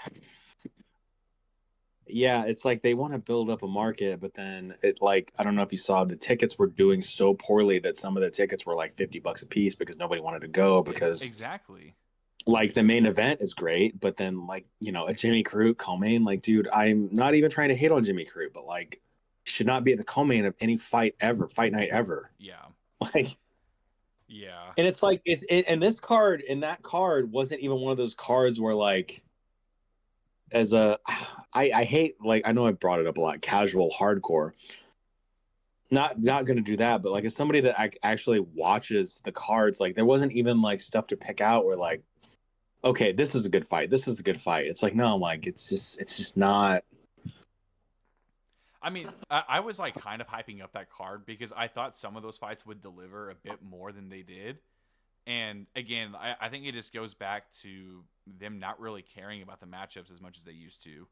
Yeah, it's like they want to build up a market, but then it like I don't know if you saw the tickets were doing so poorly that some of the tickets were like $50 a piece because nobody wanted to go because Exactly. like the main event is great, but then like a Jimmy Crute co-main, like dude, I'm not even trying to hate on Jimmy Crute, but like should not be at the co-main of any fight night ever. Yeah. Like, Yeah. and it's like and this card and that card wasn't even one of those cards where like as a I hate, like I know I brought it up a lot, casual hardcore, not going to do that, but like as somebody that actually watches the cards, like there wasn't even like stuff to pick out where like, okay, this is a good fight, this is a good fight. It's like, no, I'm like, it's just not. I mean, I was like kind of hyping up that card because I thought some of those fights would deliver a bit more than they did. And again, I think it just goes back to them not really caring about the matchups as much as they used to.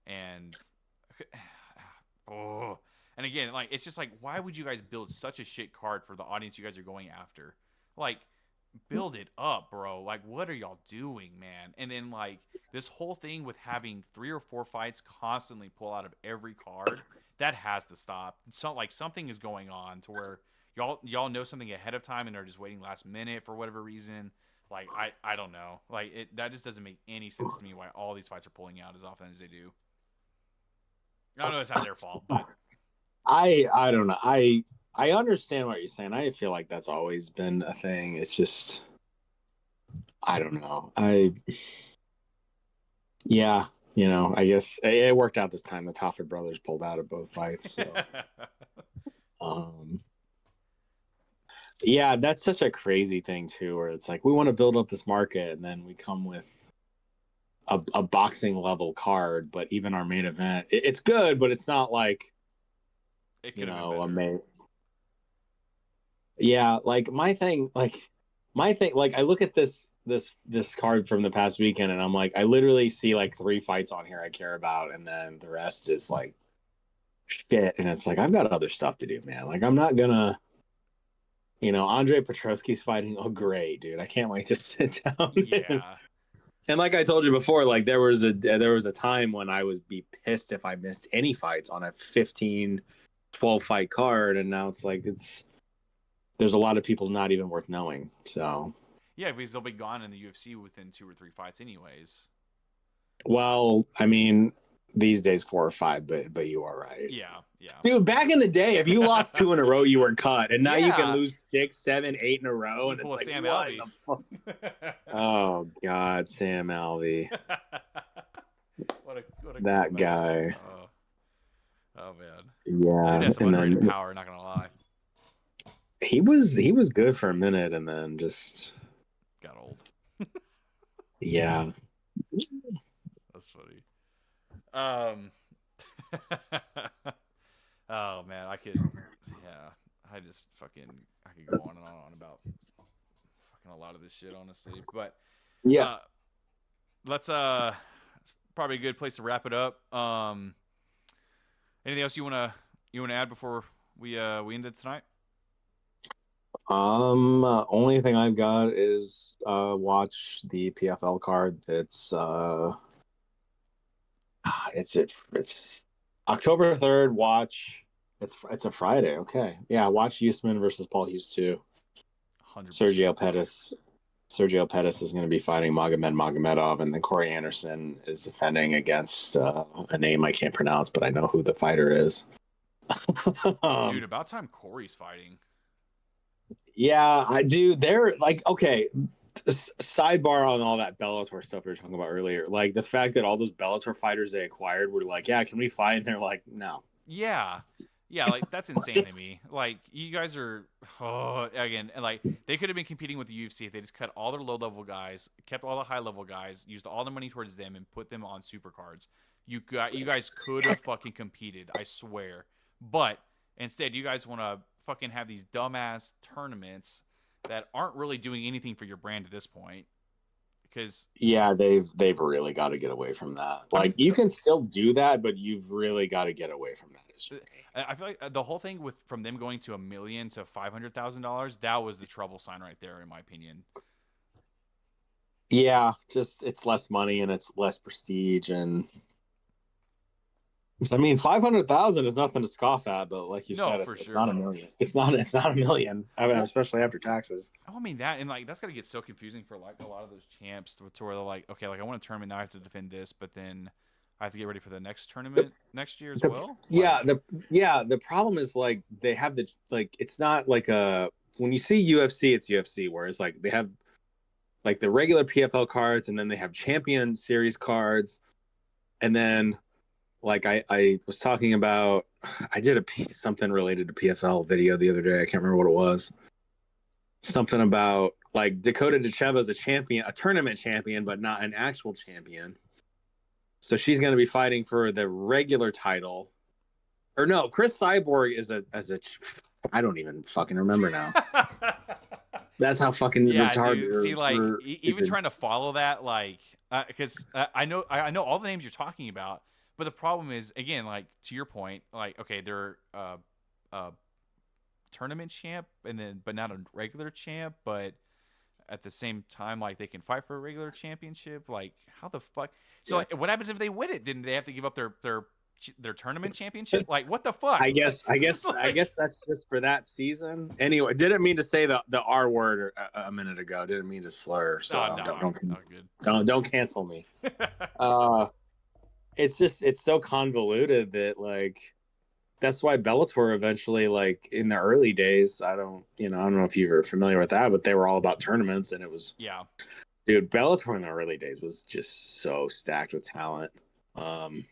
And oh, and again, like it's just like, why would you guys build such a shit card for the audience you guys are going after? Like, build it up, bro. Like, what are y'all doing, man? And then like this whole thing with having 3 or 4 fights constantly pull out of every card, that has to stop. So like something is going on to where y'all know something ahead of time and are just waiting last minute for whatever reason. Like I don't know. Like that just doesn't make any sense to me why all these fights are pulling out as often as they do. I know it's not their fault, but I don't know. I understand what you're saying. I feel like that's always been a thing. It's just I don't know. Yeah, I guess it worked out this time. The Toffert brothers pulled out of both fights. So, um, yeah, that's such a crazy thing too, where it's like we want to build up this market, and then we come with a boxing level card. But even our main event, it's good, but it's not like It could have been a better. main. Yeah, like my thing, like I look at this card from the past weekend, and I'm like, I literally see like 3 fights on here I care about, and then the rest is like shit. And it's like I've got other stuff to do, man. Like I'm not gonna, Andre Petrosky's fighting. Oh, great, dude! I can't wait to sit down. Yeah. And like I told you before, like there was a time when I would be pissed if I missed any fights on a 15, 12 fight card, and now it's like there's a lot of people not even worth knowing. So, Yeah, because they'll be gone in the UFC within 2 or 3 fights, anyways. well, I mean, these days 4 or 5, but you are right. Yeah, yeah. Dude, back in the day, if you lost 2 in a row, you were cut, and now you can Yeah. lose 6, 7, 8 in a row, You and pull it's a like, Sam what in Alvey. the fuck? Oh God, Sam Alvey, what a that comeback. guy. Oh man. That dude Yeah, has some and underrated then power, not gonna lie. he was good for a minute, and then just Got old. yeah. That's funny. Um Oh man, I could yeah. I just fucking I could go on and on about fucking a lot of this shit, honestly. But Yeah. uh let's it's probably a good place to wrap it up. Anything else you wanna add before we end it tonight? Only thing I've got is watch the PFL card. It's October 3rd. Watch. It's a Friday. Okay, yeah. Watch Usman versus Paul Hughes too. 100%. Sergio Pettis. Sergio Pettis is going to be fighting Magomed Magomedov, and then Corey Anderson is defending against a name I can't pronounce, but I know who the fighter is. Dude, um, about time Corey's fighting. yeah, I do. They're like, okay, sidebar on all that Bellator stuff we were talking about earlier. Like the fact that all those Bellator fighters they acquired were like, yeah, can we fight? And they're like, no. Yeah. Yeah, like that's insane to me. Like you guys are again, like they could have been competing with the UFC if they just cut all their low level guys, kept all the high level guys, used all the money towards them and put them on super cards. You guys could have fucking competed, I swear. But instead you guys want to fucking have these dumbass tournaments that aren't really doing anything for your brand at this point because Yeah, they've really got to get away from that. I mean Like you can still do that, but you've really got to get away from that. Is I feel like the whole thing with from them going to $1 million to $500,000, that was the trouble sign right there, in my opinion. yeah, just it's less money and it's less prestige, and I mean 500,000 is nothing to scoff at, but like you No, said, for it's not a sure. million. It's not a million. I mean, Well, especially after taxes. I mean that, and like that's gotta get so confusing for like a lot of those champs to where they're like, okay, like I want a tournament now, I have to defend this, but then I have to get ready for the next The, tournament next year as the well. yeah Like, the problem is like they have the like it's not like a when you see UFC it's UFC, whereas like they have like the regular PFL cards, and then they have Champion Series cards, and then like I was talking about, I did a piece, something related to PFL video the other day. I can't remember what it was. Something about like Dakota Decheva is a champion, a tournament champion, but not an actual champion. So she's going to be fighting for the regular title. Or no, Chris Cyborg is a. I don't even fucking remember now. That's how fucking yeah, retarded dude. See, like or even stupid. trying to follow that, like, because I know all the names you're talking about, but the problem is again, like to your point, like okay, they're uh tournament champ and then but not a regular champ, but at the same time like they can fight for a regular championship. Like how the fuck? So Yeah. like, what happens if they win it? Then they have to give up their tournament championship? Like what the fuck? I guess I guess I Like guess that's just for that season. Anyway, didn't mean to say the R word a minute ago. Didn't mean to slur. oh So no, don't good. don't cancel me. Uh, it's just it's so convoluted that like that's why Bellator eventually like in the early days. I don't know if you were familiar with that, but they were all about tournaments, and it was Yeah. Dude, Bellator in the early days was just so stacked with talent. Um,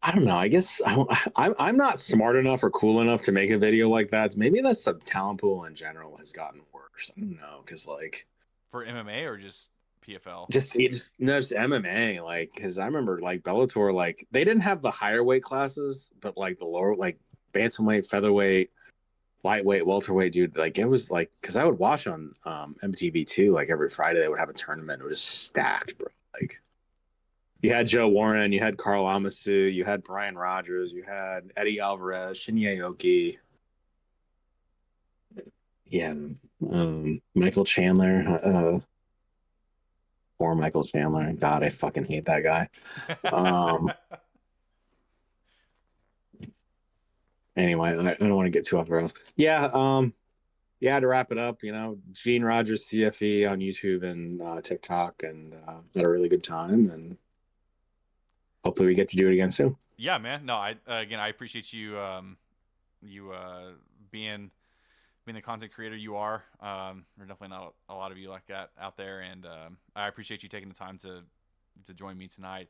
I don't know. I guess I'm not smart enough or cool enough to make a video like that. Maybe that's the talent pool in general has gotten worse. I don't know because like For MMA or just PFL? just MMA like because I remember like Bellator like they didn't have the higher weight classes, but like the lower like bantamweight, featherweight, lightweight, welterweight, dude. Like it was like because I would watch on MTV too. Like every Friday they would have a tournament. It was stacked, bro. Like you had Joe Warren, you had Carl Amasu, you had Brian Rogers, you had Eddie Alvarez, Shinya Oki, yeah, Michael Chandler, or Michael Chandler. God, I fucking hate that guy. Um, anyway, I don't want to get too off the rails. Yeah, yeah. To wrap it up, Gene Rogers CFE on YouTube and TikTok, and had a really good time, and hopefully we get to do it again soon. Yeah, man. No, I again, I appreciate you you being the content creator you are. There's definitely not a lot of you like that out there, and I appreciate you taking the time to join me tonight.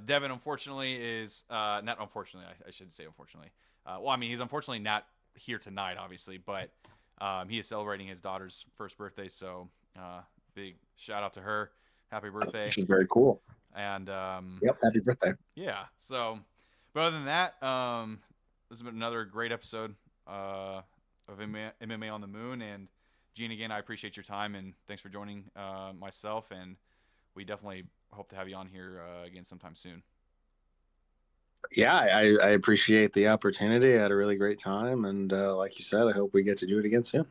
Devin, unfortunately, is not unfortunately. I should say unfortunately. Well, I mean, he's unfortunately not here tonight, obviously, but he is celebrating his daughter's first birthday. So, big shout out to her. Happy birthday! Which is very cool. And Yep, happy birthday. yeah. So, but other than that, this has been another great episode of MMA on the Moon. And Gene, again, I appreciate your time and thanks for joining myself. And we definitely hope to have you on here again sometime soon. Yeah, I appreciate the opportunity. I had a really great time, and like you said, I hope we get to do it again soon.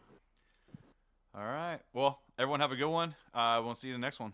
All right. Well, everyone have a good one. We'll see you in the next one.